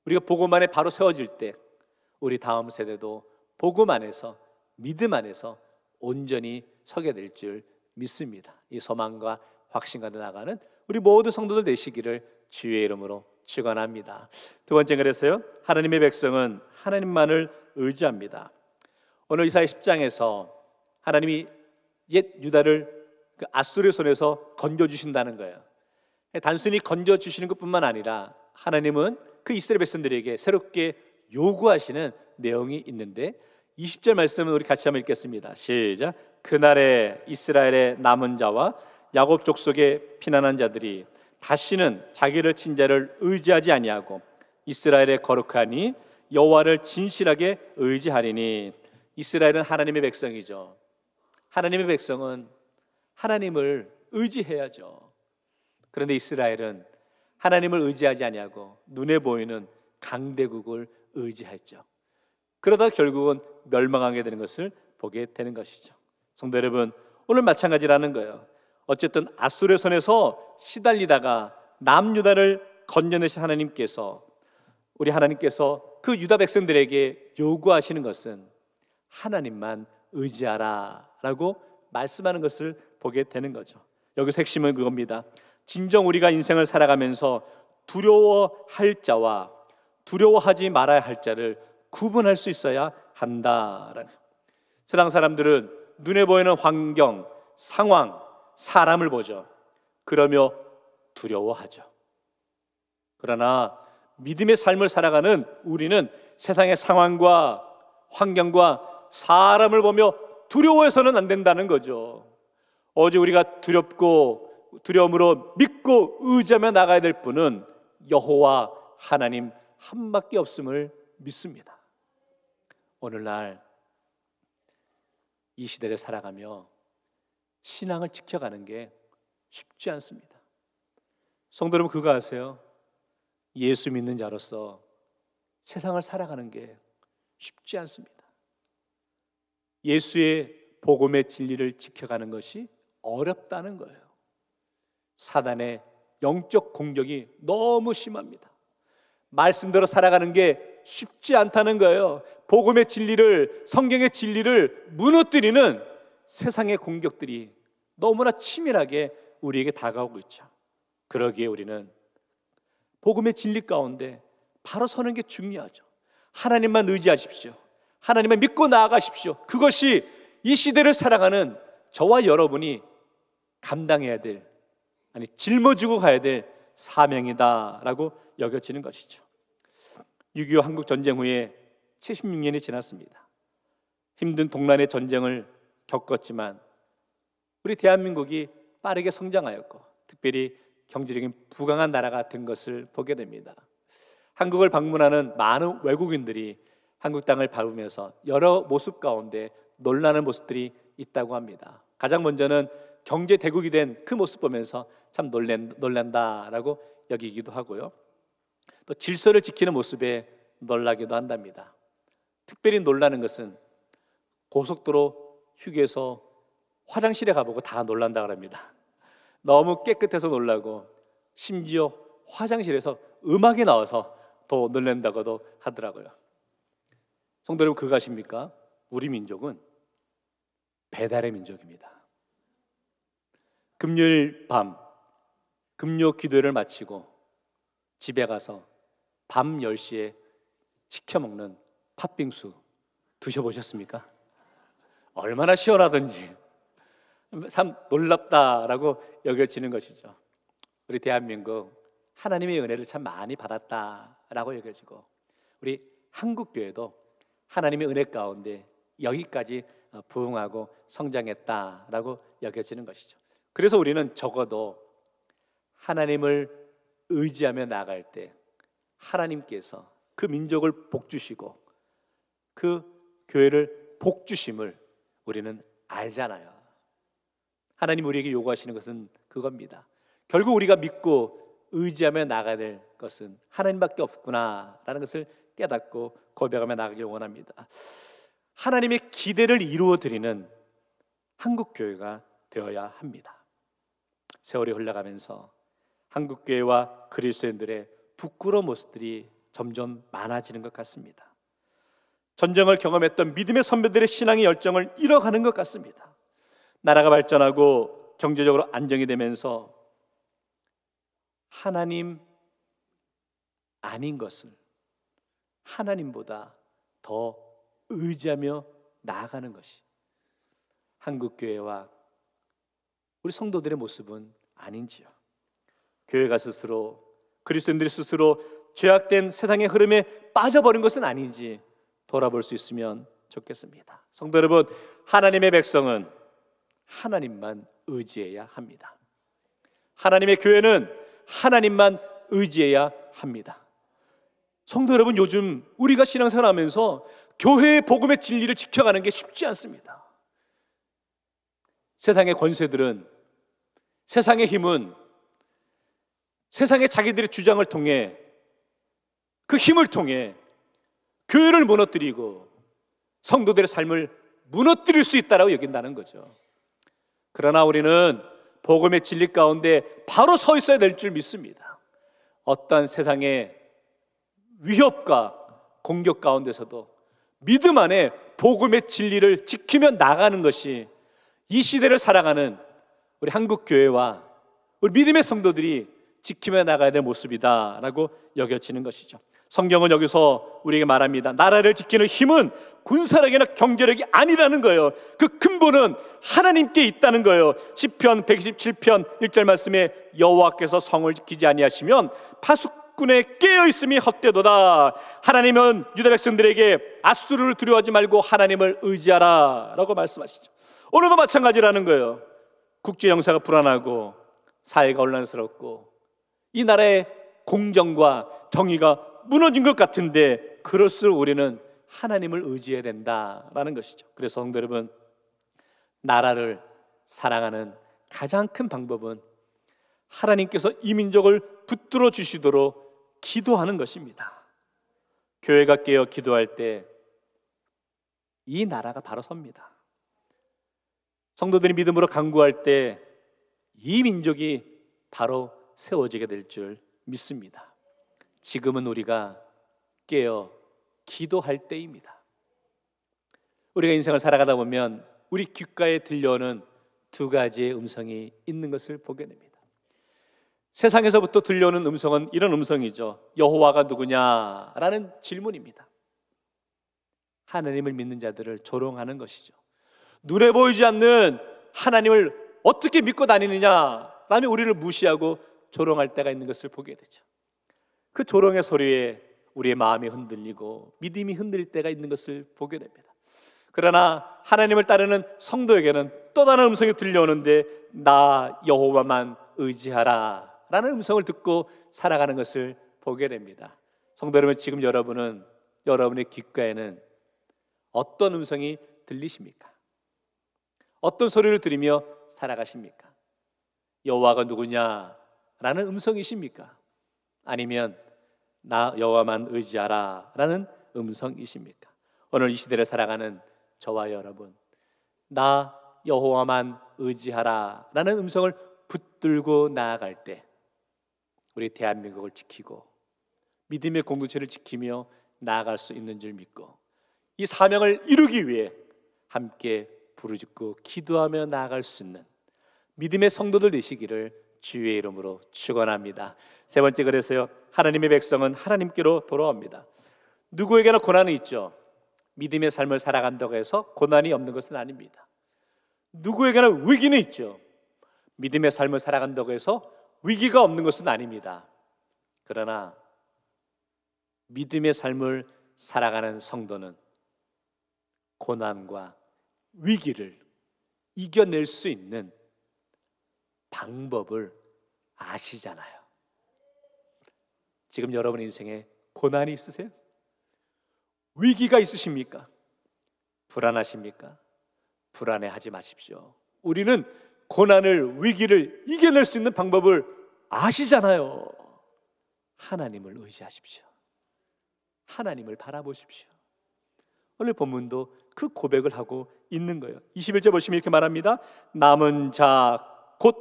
우리가 복음 안에 바로 세워질 때, 우리 다음 세대도 복음 안에서, 믿음 안에서 온전히 서게 될 줄 믿습니다. 이 소망과 확신과 나아가는 우리 모두 성도들 되시기를 주의 이름으로 축원합니다. 두 번째, 그래서요, 하나님의 백성은 하나님만을 의지합니다. 오늘 이사야 10장에서 하나님이 옛 유다를 그 아수르의 손에서 건져주신다는 거예요. 단순히 건져주시는 것뿐만 아니라 하나님은 그 이스라엘 백성들에게 새롭게 요구하시는 내용이 있는데, 20절 말씀을 우리 같이 한번 읽겠습니다. 시작. 그날에 이스라엘의 남은 자와 야곱 족속의 피난한 자들이 다시는 자기를 친 자를 의지하지 아니하고 이스라엘의 거룩하니 여호와를 진실하게 의지하리니. 이스라엘은 하나님의 백성이죠. 하나님의 백성은 하나님을 의지해야죠. 그런데 이스라엘은 하나님을 의지하지 아니하고 눈에 보이는 강대국을 의지했죠. 그러다 결국은 멸망하게 되는 것을 보게 되는 것이죠. 성도 여러분, 오늘 마찬가지라는 거예요. 어쨌든 아수르의 손에서 시달리다가 남유다를 건져내신 하나님께서, 우리 하나님께서 그 유다 백성들에게 요구하시는 것은 하나님만 의지하라 라고 말씀하는 것을 보게 되는 거죠. 여기서 핵심은 그겁니다. 진정 우리가 인생을 살아가면서 두려워할 자와 두려워하지 말아야 할 자를 구분할 수 있어야 한다라는. 세상 사람들은 눈에 보이는 환경, 상황, 사람을 보죠. 그러며 두려워하죠. 그러나 믿음의 삶을 살아가는 우리는 세상의 상황과 환경과 사람을 보며 두려워해서는 안 된다는 거죠. 어제 우리가 두려움으로 믿고 의지하며 나가야 될 분은 여호와 하나님 한 밖에 없음을 믿습니다. 오늘날 이 시대를 살아가며 신앙을 지켜가는 게 쉽지 않습니다. 성도 여러분, 그거 아세요? 예수 믿는 자로서 세상을 살아가는 게 쉽지 않습니다. 예수의 복음의 진리를 지켜가는 것이 어렵다는 거예요. 사단의 영적 공격이 너무 심합니다. 말씀대로 살아가는 게 쉽지 않다는 거예요. 복음의 진리를, 성경의 진리를 무너뜨리는 세상의 공격들이 너무나 치밀하게 우리에게 다가오고 있죠. 그러기에 우리는 복음의 진리 가운데 바로 서는 게 중요하죠. 하나님만 의지하십시오. 하나님만 믿고 나아가십시오. 그것이 이 시대를 살아가는 저와 여러분이 감당해야 될, 아니 짊어지고 가야 될 사명이다라고 여겨지는 것이죠. 6.25 한국 전쟁 후에 76년이 지났습니다. 힘든 동란의 전쟁을 겪었지만 우리 대한민국이 빠르게 성장하였고 특별히 경제적인 부강한 나라가 된 것을 보게 됩니다. 한국을 방문하는 많은 외국인들이 한국 땅을 밟으면서 여러 모습 가운데 놀라는 모습들이 있다고 합니다. 가장 먼저는 경제 대국이 된 그 모습 보면서 참 놀란다라고 여기기도 하고요. 또 질서를 지키는 모습에 놀라기도 한답니다. 특별히 놀라는 것은 고속도로 휴게소 화장실에 가보고 다 놀란다고 합니다. 너무 깨끗해서 놀라고 심지어 화장실에서 음악이 나와서 더 놀란다고도 하더라고요. 성도 여러분, 그거 아십니까? 우리 민족은 배달의 민족입니다. 금요일 밤 금요 기도를 마치고 집에 가서 밤 10시에 시켜 먹는 팥빙수 드셔보셨습니까? 얼마나 시원하던지 참 놀랍다라고 여겨지는 것이죠. 우리 대한민국 하나님의 은혜를 참 많이 받았다라고 여겨지고 우리 한국교회도 하나님의 은혜 가운데 여기까지 부흥하고 성장했다라고 여겨지는 것이죠. 그래서 우리는 적어도 하나님을 의지하며 나아갈 때 하나님께서 그 민족을 복주시고 그 교회를 복주심을 우리는 알잖아요. 하나님 우리에게 요구하시는 것은 그겁니다. 결국 우리가 믿고 의지하며 나가야 될 것은 하나님밖에 없구나라는 것을 깨닫고 고백하며 나가길 원합니다. 하나님의 기대를 이루어 드리는 한국 교회가 되어야 합니다. 세월이 흘러가면서 한국 교회와 그리스도인들의 부끄러운 모습들이 점점 많아지는 것 같습니다. 전쟁을 경험했던 믿음의 선배들의 신앙의 열정을 잃어가는 것 같습니다. 나라가 발전하고 경제적으로 안정이 되면서 하나님 아닌 것을 하나님보다 더 의지하며 나아가는 것이 한국 교회와 우리 성도들의 모습은 아닌지요. 교회가 스스로, 그리스도인들이 스스로 죄악된 세상의 흐름에 빠져버린 것은 아닌지 돌아볼 수 있으면 좋겠습니다. 성도 여러분, 하나님의 백성은 하나님만 의지해야 합니다. 하나님의 교회는 하나님만 의지해야 합니다. 성도 여러분, 요즘 우리가 신앙생활하면서 교회의 복음의 진리를 지켜가는 게 쉽지 않습니다. 세상의 권세들은, 세상의 힘은 세상의 자기들의 주장을 통해, 그 힘을 통해 교회를 무너뜨리고 성도들의 삶을 무너뜨릴 수 있다고 여긴다는 거죠. 그러나 우리는 복음의 진리 가운데 바로 서 있어야 될 줄 믿습니다. 어떠한 세상의 위협과 공격 가운데서도 믿음 안에 복음의 진리를 지키며 나가는 것이 이 시대를 살아가는 우리 한국 교회와 우리 믿음의 성도들이 지키며 나가야 될 모습이다라고 여겨지는 것이죠. 성경은 여기서 우리에게 말합니다. 나라를 지키는 힘은 군사력이나 경제력이 아니라는 거예요. 그 근본은 하나님께 있다는 거예요. 시편 127편 1절 말씀에 여호와께서 성을 지키지 아니하시면 파수꾼의 깨어있음이 헛되도다. 하나님은 유다 백성들에게 아수르를 두려워하지 말고 하나님을 의지하라 라고 말씀하시죠. 오늘도 마찬가지라는 거예요. 국제 정세가 불안하고 사회가 혼란스럽고 이 나라의 공정과 정의가 무너진 것 같은데 그럴수록 우리는 하나님을 의지해야 된다라는 것이죠. 그래서 성도 여러분, 나라를 사랑하는 가장 큰 방법은 하나님께서 이 민족을 붙들어 주시도록 기도하는 것입니다. 교회가 깨어 기도할 때 이 나라가 바로 섭니다. 성도들이 믿음으로 간구할 때 이 민족이 바로 세워지게 될 줄 믿습니다. 지금은 우리가 깨어 기도할 때입니다. 우리가 인생을 살아가다 보면 우리 귓가에 들려오는 두 가지의 음성이 있는 것을 보게 됩니다. 세상에서부터 들려오는 음성은 이런 음성이죠. 여호와가 누구냐라는 질문입니다. 하나님을 믿는 자들을 조롱하는 것이죠. 눈에 보이지 않는 하나님을 어떻게 믿고 다니느냐라며 우리를 무시하고 조롱할 때가 있는 것을 보게 되죠. 그 조롱의 소리에 우리의 마음이 흔들리고 믿음이 흔들릴 때가 있는 것을 보게 됩니다. 그러나 하나님을 따르는 성도에게는 또 다른 음성이 들려오는데 나 여호와만 의지하라 라는 음성을 듣고 살아가는 것을 보게 됩니다. 성도 여러분, 지금 여러분은, 여러분의 귓가에는 어떤 음성이 들리십니까? 어떤 소리를 들으며 살아가십니까? 여호와가 누구냐 라는 음성이십니까? 아니면 나 여호와만 의지하라 라는 음성이십니까? 오늘 이 시대를 살아가는 저와 여러분, 나 여호와만 의지하라 라는 음성을 붙들고 나아갈 때 우리 대한민국을 지키고 믿음의 공동체를 지키며 나아갈 수 있는 줄 믿고 이 사명을 이루기 위해 함께 부르짖고 기도하며 나아갈 수 있는 믿음의 성도들 되시기를 주의 이름으로 축원합니다. 세 번째, 그래서요, 하나님의 백성은 하나님께로 돌아옵니다. 누구에게나 고난이 있죠. 믿음의 삶을 살아간다고 해서 고난이 없는 것은 아닙니다. 누구에게나 위기는 있죠. 믿음의 삶을 살아간다고 해서 위기가 없는 것은 아닙니다. 그러나 믿음의 삶을 살아가는 성도는 고난과 위기를 이겨낼 수 있는 방법을 아시잖아요. 지금 여러분 인생에 고난이 있으세요? 위기가 있으십니까? 불안하십니까? 불안해하지 마십시오. 우리는 고난을, 위기를 이겨낼 수 있는 방법을 아시잖아요. 하나님을 의지하십시오. 하나님을 바라보십시오. 오늘 본문도 그 고백을 하고 있는 거예요. 21절 보시면 이렇게 말합니다. 남은 자, 곧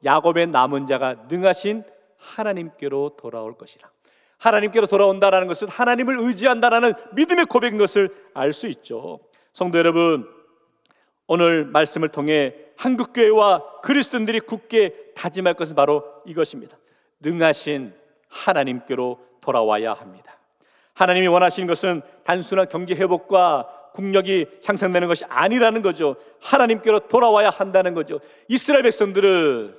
야곱의 남은 자가 능하신 하나님께로 돌아올 것이라. 하나님께로 돌아온다라는 것은 하나님을 의지한다라는 믿음의 고백인 것을 알 수 있죠. 성도 여러분, 오늘 말씀을 통해 한국교회와 그리스도인들이 굳게 다짐할 것은 바로 이것입니다. 능하신 하나님께로 돌아와야 합니다. 하나님이 원하시는 것은 단순한 경제 회복과 국력이 향상되는 것이 아니라는 거죠. 하나님께로 돌아와야 한다는 거죠. 이스라엘 백성들은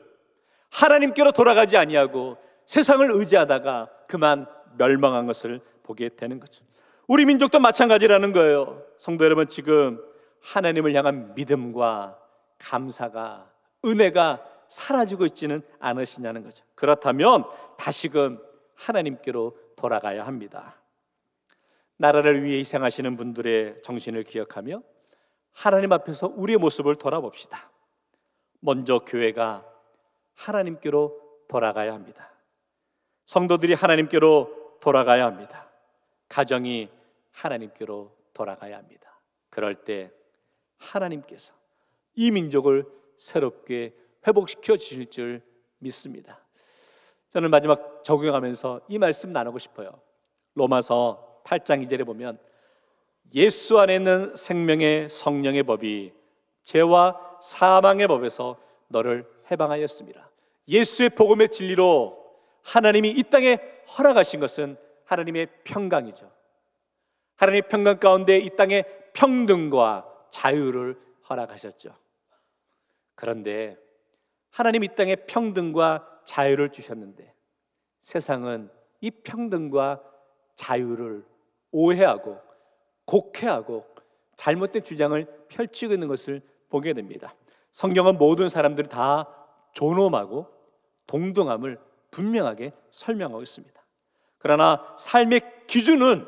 하나님께로 돌아가지 아니하고 세상을 의지하다가 그만 멸망한 것을 보게 되는 거죠. 우리 민족도 마찬가지라는 거예요. 성도 여러분, 지금 하나님을 향한 믿음과 감사가, 은혜가 사라지고 있지는 않으시냐는 거죠. 그렇다면 다시금 하나님께로 돌아가야 합니다. 나라를 위해 희생하시는 분들의 정신을 기억하며 하나님 앞에서 우리의 모습을 돌아봅시다. 먼저 교회가 하나님께로 돌아가야 합니다. 성도들이 하나님께로 돌아가야 합니다. 가정이 하나님께로 돌아가야 합니다. 그럴 때 하나님께서 이 민족을 새롭게 회복시켜 주실 줄 믿습니다. 저는 마지막 적용하면서 이 말씀 나누고 싶어요. 로마서 8장 2절에 보면 예수 안에 있는 생명의 성령의 법이 죄와 사망의 법에서 너를 해방하였습니다. 예수의 복음의 진리로 하나님이 이 땅에 허락하신 것은 하나님의 평강이죠. 하나님의 평강 가운데 이 땅에 평등과 자유를 허락하셨죠. 그런데 하나님 이 땅에 평등과 자유를 주셨는데 세상은 이 평등과 자유를 오해하고 곡해하고 잘못된 주장을 펼치고 있는 것을 보게 됩니다. 성경은 모든 사람들이 다 존엄하고 동등함을 분명하게 설명하고 있습니다. 그러나 삶의 기준은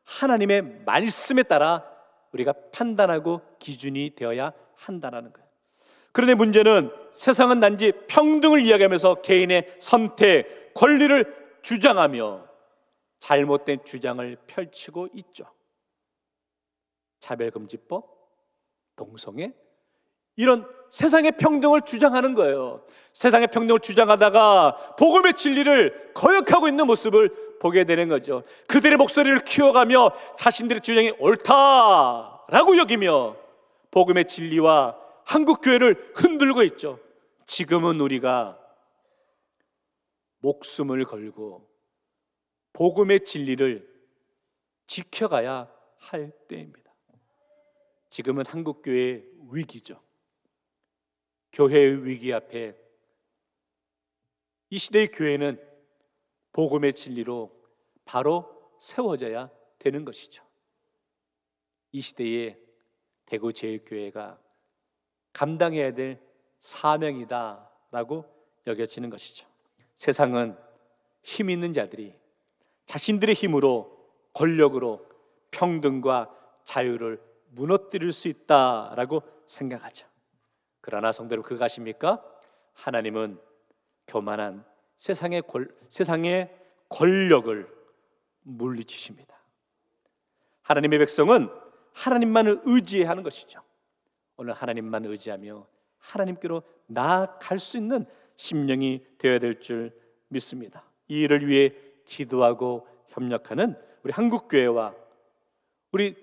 하나님의 말씀에 따라 우리가 판단하고 기준이 되어야 한다는 거예요. 그런데 문제는 세상은 단지 평등을 이야기하면서 개인의 선택, 권리를 주장하며 잘못된 주장을 펼치고 있죠. 차별금지법, 동성애, 이런 세상의 평등을 주장하는 거예요. 세상의 평등을 주장하다가 복음의 진리를 거역하고 있는 모습을 보게 되는 거죠. 그들의 목소리를 키워가며 자신들의 주장이 옳다라고 여기며 복음의 진리와 한국교회를 흔들고 있죠. 지금은 우리가 목숨을 걸고 복음의 진리를 지켜가야 할 때입니다. 지금은 한국교회의 위기죠. 교회의 위기 앞에 이 시대의 교회는 복음의 진리로 바로 세워져야 되는 것이죠. 이 시대의 대구제일교회가 감당해야 될 사명이다라고 여겨지는 것이죠. 세상은 힘 있는 자들이 자신들의 힘으로 권력으로 평등과 자유를 무너뜨릴 수 있다라고 생각하죠. 그러나 성도 여러분, 그거 아십니까? 하나님은 교만한 세상의 권력을 물리치십니다. 하나님의 백성은 하나님만을 의지해야 하는 것이죠. 오늘 하나님만 의지하며 하나님께로 나아갈 수 있는 심령이 되어야 될 줄 믿습니다. 이 일을 위해 기도하고 협력하는 우리 한국교회와 우리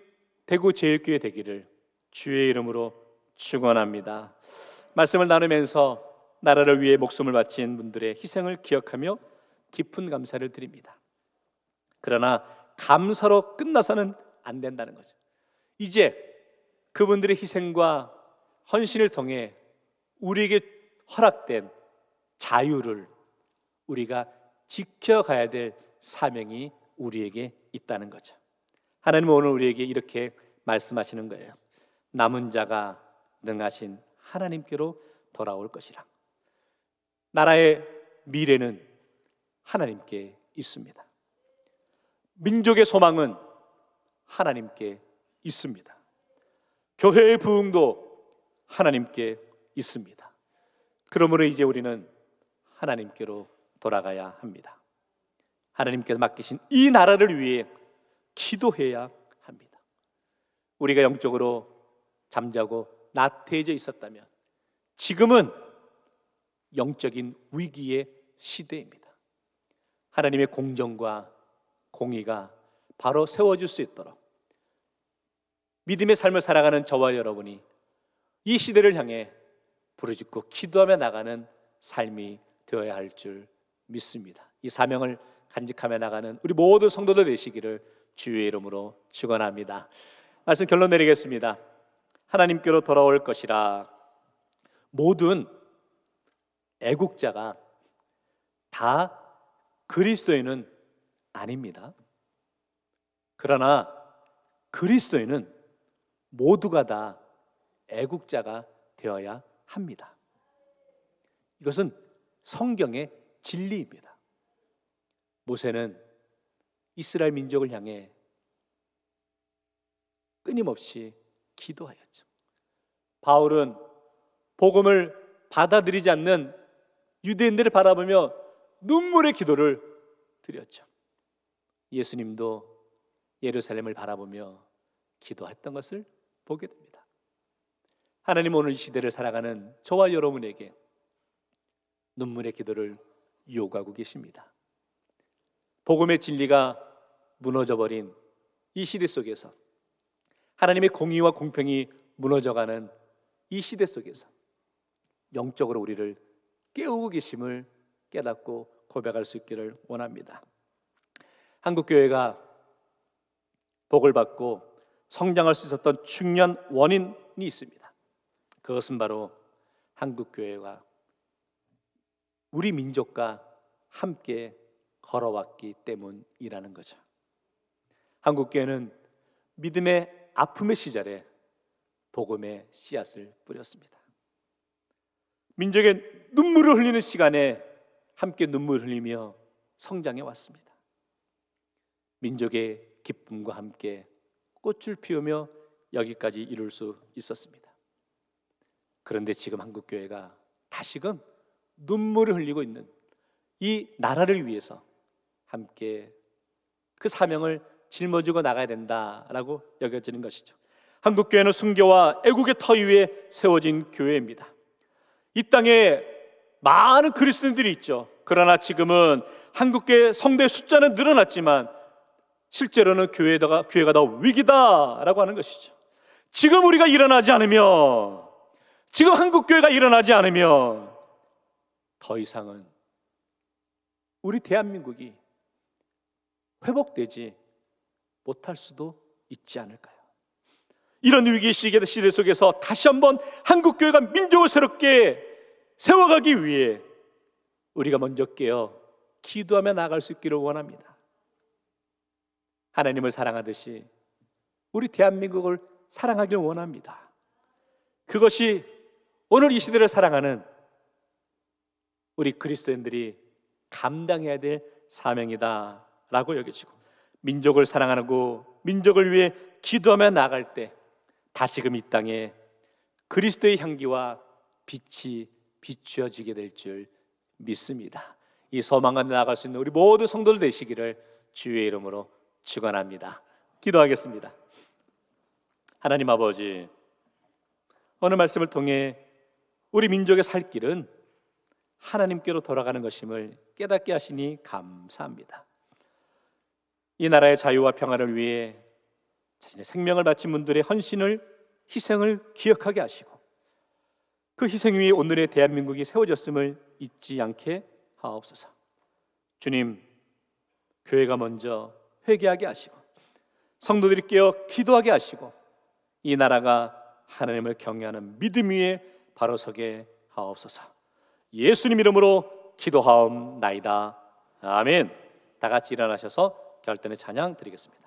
대구제일교회 되기를 주의 이름으로 축원합니다. 말씀을 나누면서 나라를 위해 목숨을 바친 분들의 희생을 기억하며 깊은 감사를 드립니다. 그러나 감사로 끝나서는 안 된다는 거죠. 이제 그분들의 희생과 헌신을 통해 우리에게 허락된 자유를 우리가 지켜가야 될 사명이 우리에게 있다는 거죠. 하나님은 오늘 우리에게 이렇게 말씀하시는 거예요. 남은 자가 능하신 하나님께로 돌아올 것이라. 나라의 미래는 하나님께 있습니다. 민족의 소망은 하나님께 있습니다. 교회의 부흥도 하나님께 있습니다. 그러므로 이제 우리는 하나님께로 돌아가야 합니다. 하나님께서 맡기신 이 나라를 위해 기도해야 합니다. 우리가 영적으로 잠자고 나태해져 있었다면 지금은 영적인 위기의 시대입니다. 하나님의 공정과 공의가 바로 세워질 수 있도록 믿음의 삶을 살아가는 저와 여러분이 이 시대를 향해 부르짖고 기도하며 나가는 삶이 되어야 할 줄 믿습니다. 이 사명을 간직하며 나가는 우리 모든 성도들 되시기를 주의 이름으로 축원합니다. 말씀 결론 내리겠습니다. 하나님께로 돌아올 것이라. 모든 애국자가 다 그리스도인은 아닙니다. 그러나 그리스도인은 모두가 다 애국자가 되어야 합니다. 이것은 성경의 진리입니다. 모세는 이스라엘 민족을 향해 끊임없이 기도하였죠. 바울은 복음을 받아들이지 않는 유대인들을 바라보며 눈물의 기도를 드렸죠. 예수님도 예루살렘을 바라보며 기도했던 것을 보게 됩니다. 하나님 오늘 이 시대를 살아가는 저와 여러분에게 눈물의 기도를 요구하고 계십니다. 복음의 진리가 무너져버린 이 시대 속에서, 하나님의 공의와 공평이 무너져가는 이 시대 속에서 영적으로 우리를 깨우고 계심을 깨닫고 고백할 수 있기를 원합니다. 한국교회가 복을 받고 성장할 수 있었던 중요한 원인이 있습니다. 그것은 바로 한국교회가 우리 민족과 함께 걸어왔기 때문이라는 거죠. 한국교회는 믿음의 아픔의 시절에 복음의 씨앗을 뿌렸습니다. 민족의 눈물을 흘리는 시간에 함께 눈물 흘리며 성장해 왔습니다. 민족의 기쁨과 함께 꽃을 피우며 여기까지 이룰 수 있었습니다. 그런데 지금 한국교회가 다시금 눈물을 흘리고 있는 이 나라를 위해서 함께 그 사명을 짊어지고 나가야 된다라고 여겨지는 것이죠. 한국교회는 순교와 애국의 터 위에 세워진 교회입니다. 이 땅에 많은 그리스도인들이 있죠. 그러나 지금은 한국교회 성도의 숫자는 늘어났지만 실제로는 교회가 더 위기다라고 하는 것이죠. 지금 우리가 일어나지 않으면, 지금 한국교회가 일어나지 않으면 더 이상은 우리 대한민국이 회복되지 못할 수도 있지 않을까요? 이런 위기의 시대 속에서 다시 한번 한국교회가 민족을 새롭게 세워가기 위해 우리가 먼저 깨어 기도하며 나아갈 수 있기를 원합니다. 하나님을 사랑하듯이 우리 대한민국을 사랑하기를 원합니다. 그것이 오늘 이 시대를 사랑하는 우리 그리스도인들이 감당해야 될 사명이다라고 여겨지고, 민족을 사랑하고 민족을 위해 기도하며 나아갈 때 다시금 이 땅에 그리스도의 향기와 빛이 비추어지게 될 줄 믿습니다. 이 소망 가운데 나아갈 수 있는 우리 모두 성도들 되시기를 주의 이름으로 축원합니다. 기도하겠습니다. 하나님 아버지, 오늘 말씀을 통해 우리 민족의 살 길은 하나님께로 돌아가는 것임을 깨닫게 하시니 감사합니다. 이 나라의 자유와 평화를 위해 자신의 생명을 바친 분들의 헌신을, 희생을 기억하게 하시고, 그 희생 위에 오늘의 대한민국이 세워졌음을 잊지 않게 하옵소서. 주님, 교회가 먼저 회개하게 하시고 성도들이 깨어 기도하게 하시고 이 나라가 하나님을 경외하는 믿음 위에 바로 서게 하옵소서. 예수님 이름으로 기도하옵나이다. 아멘. 다 같이 일어나셔서 결단의 찬양 드리겠습니다.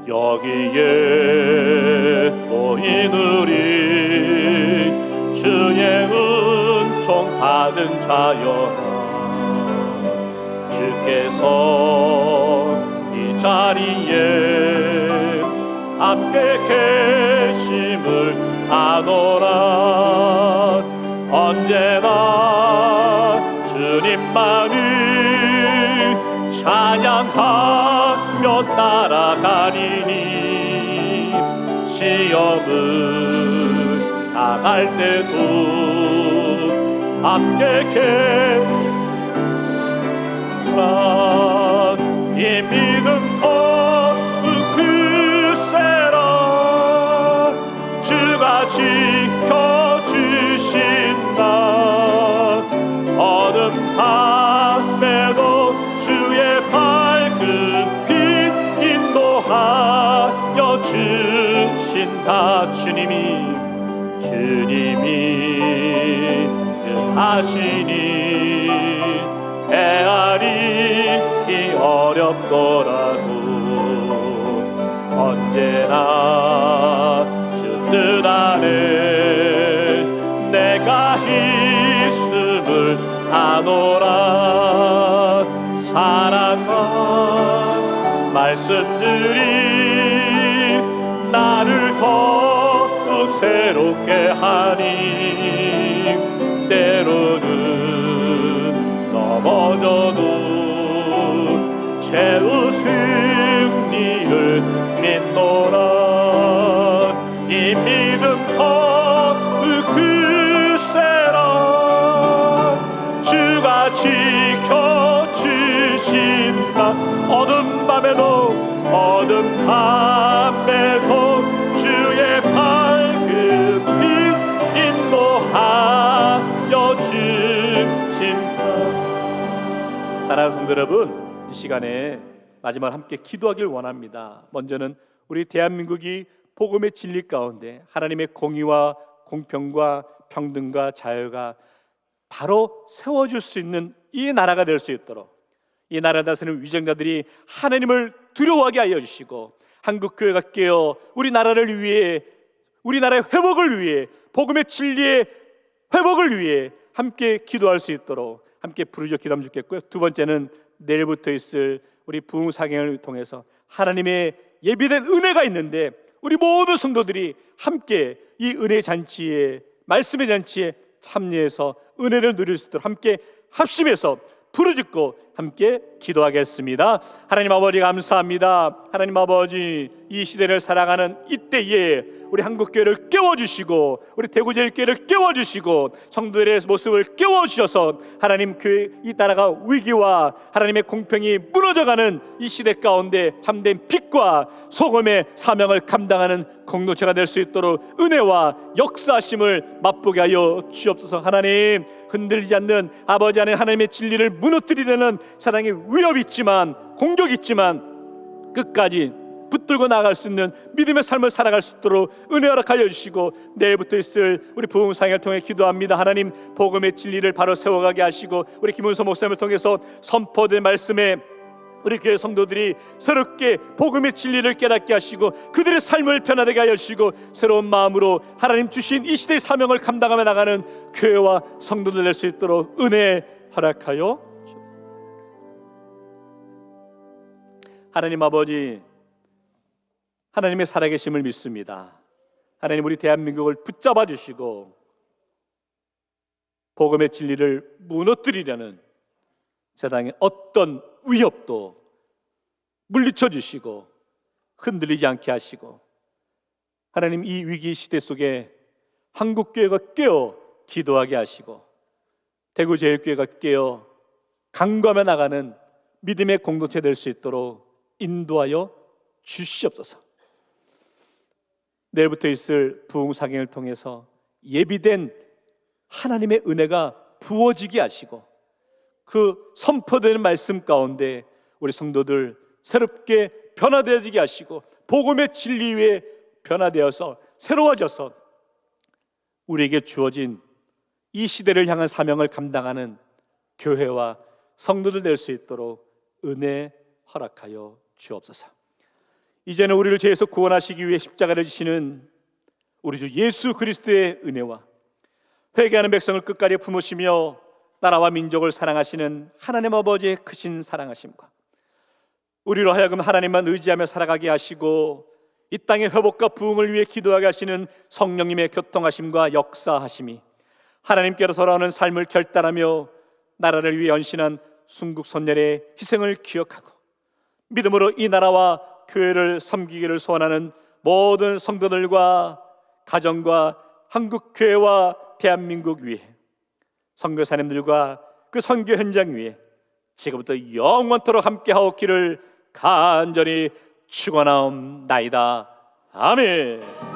여기에 모인 우리 주의 은총 받은 자여라. 주께서 이 자리에 함께 계심을 아노라. 언제나 사랑하며 따라가리니 시험을 당할 때도 함께 계란 이 믿음 더욱 크세라. 주가 지켜주신다. 어둠 밤에도 주의 밝은 빛 인도하여 주신다. 주님이 능하시니 헤아리기 어렵더라도 언제나 주 뜻 안에 내가 있음을 아노라. 사랑과 말씀들이 나를 더욱 새롭게 하니 때로는 넘어져도 최후 승리를 믿노라. 이 믿음 더욱 크세라. 주가 지켜주신다. 어둠 밤에도 주의 밝은 빛 인도하여 주신다. 사랑하는 성도 여러분, 이 시간에 마지막으로 함께 기도하길 원합니다. 먼저는 우리 대한민국이 복음의 진리 가운데 하나님의 공의와 공평과 평등과 자유가 바로 세워질 수 있는 이 나라가 될 수 있도록 이 나라 다스리는 위정자들이 하나님을 두려워하게 하여 주시고 한국교회가 깨어 우리 나라를 위해, 우리 나라의 회복을 위해, 복음의 진리의 회복을 위해 함께 기도할 수 있도록 함께 부르짖어 기도하면 좋겠고요. 두 번째는 내일부터 있을 우리 부흥사경을 통해서 하나님의 예비된 은혜가 있는데 우리 모든 성도들이 함께 이 은혜 잔치에, 말씀의 잔치에 참여해서 은혜를 누릴 수 있도록 함께 합심해서 부르짖고 함께 기도하겠습니다. 하나님 아버지 감사합니다. 하나님 아버지, 이 시대를 살아가는 이때에 우리 한국교회를 깨워주시고 우리 대구제일교회를 깨워주시고 성도들의 모습을 깨워주셔서 하나님 교회 이 나라가 위기와 하나님의 공평이 무너져가는 이 시대 가운데 참된 빛과 소금의 사명을 감당하는 공동체가 될 수 있도록 은혜와 역사하심을 맛보게 하여 주옵소서. 하나님, 흔들리지 않는 아버지 안에 하나님의 진리를 무너뜨리려는 사단의 위협이 있지만, 공격이 있지만 끝까지 붙들고 나아갈 수 있는 믿음의 삶을 살아갈 수 있도록 은혜 허락하여 주시고 내일부터 있을 우리 부흥상을 통해 기도합니다. 하나님, 복음의 진리를 바로 세워가게 하시고 우리 김은서 목사님을 통해서 선포된 말씀에 우리 교회 성도들이 새롭게 복음의 진리를 깨닫게 하시고 그들의 삶을 변화되게 하여 주시고 새로운 마음으로 하나님 주신 이 시대의 사명을 감당하며 나가는 교회와 성도들 될 수 있도록 은혜 허락하여 주옵소서. 하나님 아버지, 하나님의 살아계심을 믿습니다. 하나님, 우리 대한민국을 붙잡아 주시고 복음의 진리를 무너뜨리려는 세상의 어떤 위협도 물리쳐 주시고 흔들리지 않게 하시고 하나님, 이 위기 시대 속에 한국교회가 깨어 기도하게 하시고 대구제일교회가 깨어 강구하며 나가는 믿음의 공동체 될 수 있도록 인도하여 주시옵소서. 내일부터 있을 부흥사경을 통해서 예비된 하나님의 은혜가 부어지게 하시고 그 선포되는 말씀 가운데 우리 성도들 새롭게 변화되어지게 하시고 복음의 진리 위에 변화되어서 새로워져서 우리에게 주어진 이 시대를 향한 사명을 감당하는 교회와 성도들 될 수 있도록 은혜 허락하여 주옵소서. 이제는 우리를 죄에서 구원하시기 위해 십자가를 지시는 우리 주 예수 그리스도의 은혜와 회개하는 백성을 끝까지 품으시며 나라와 민족을 사랑하시는 하나님 아버지의 크신 사랑하심과 우리로 하여금 하나님만 의지하며 살아가게 하시고 이 땅의 회복과 부흥을 위해 기도하게 하시는 성령님의 교통하심과 역사하심이 하나님께로 돌아오는 삶을 결단하며 나라를 위해 헌신한 순국 선열의 희생을 기억하고 믿음으로 이 나라와 교회를 섬기기를 소원하는 모든 성도들과 가정과 한국교회와 대한민국 위에, 선교사님들과 그 선교 현장 위에 지금부터 영원토록 함께하옵기를 간절히 축원하옵나이다. 아멘.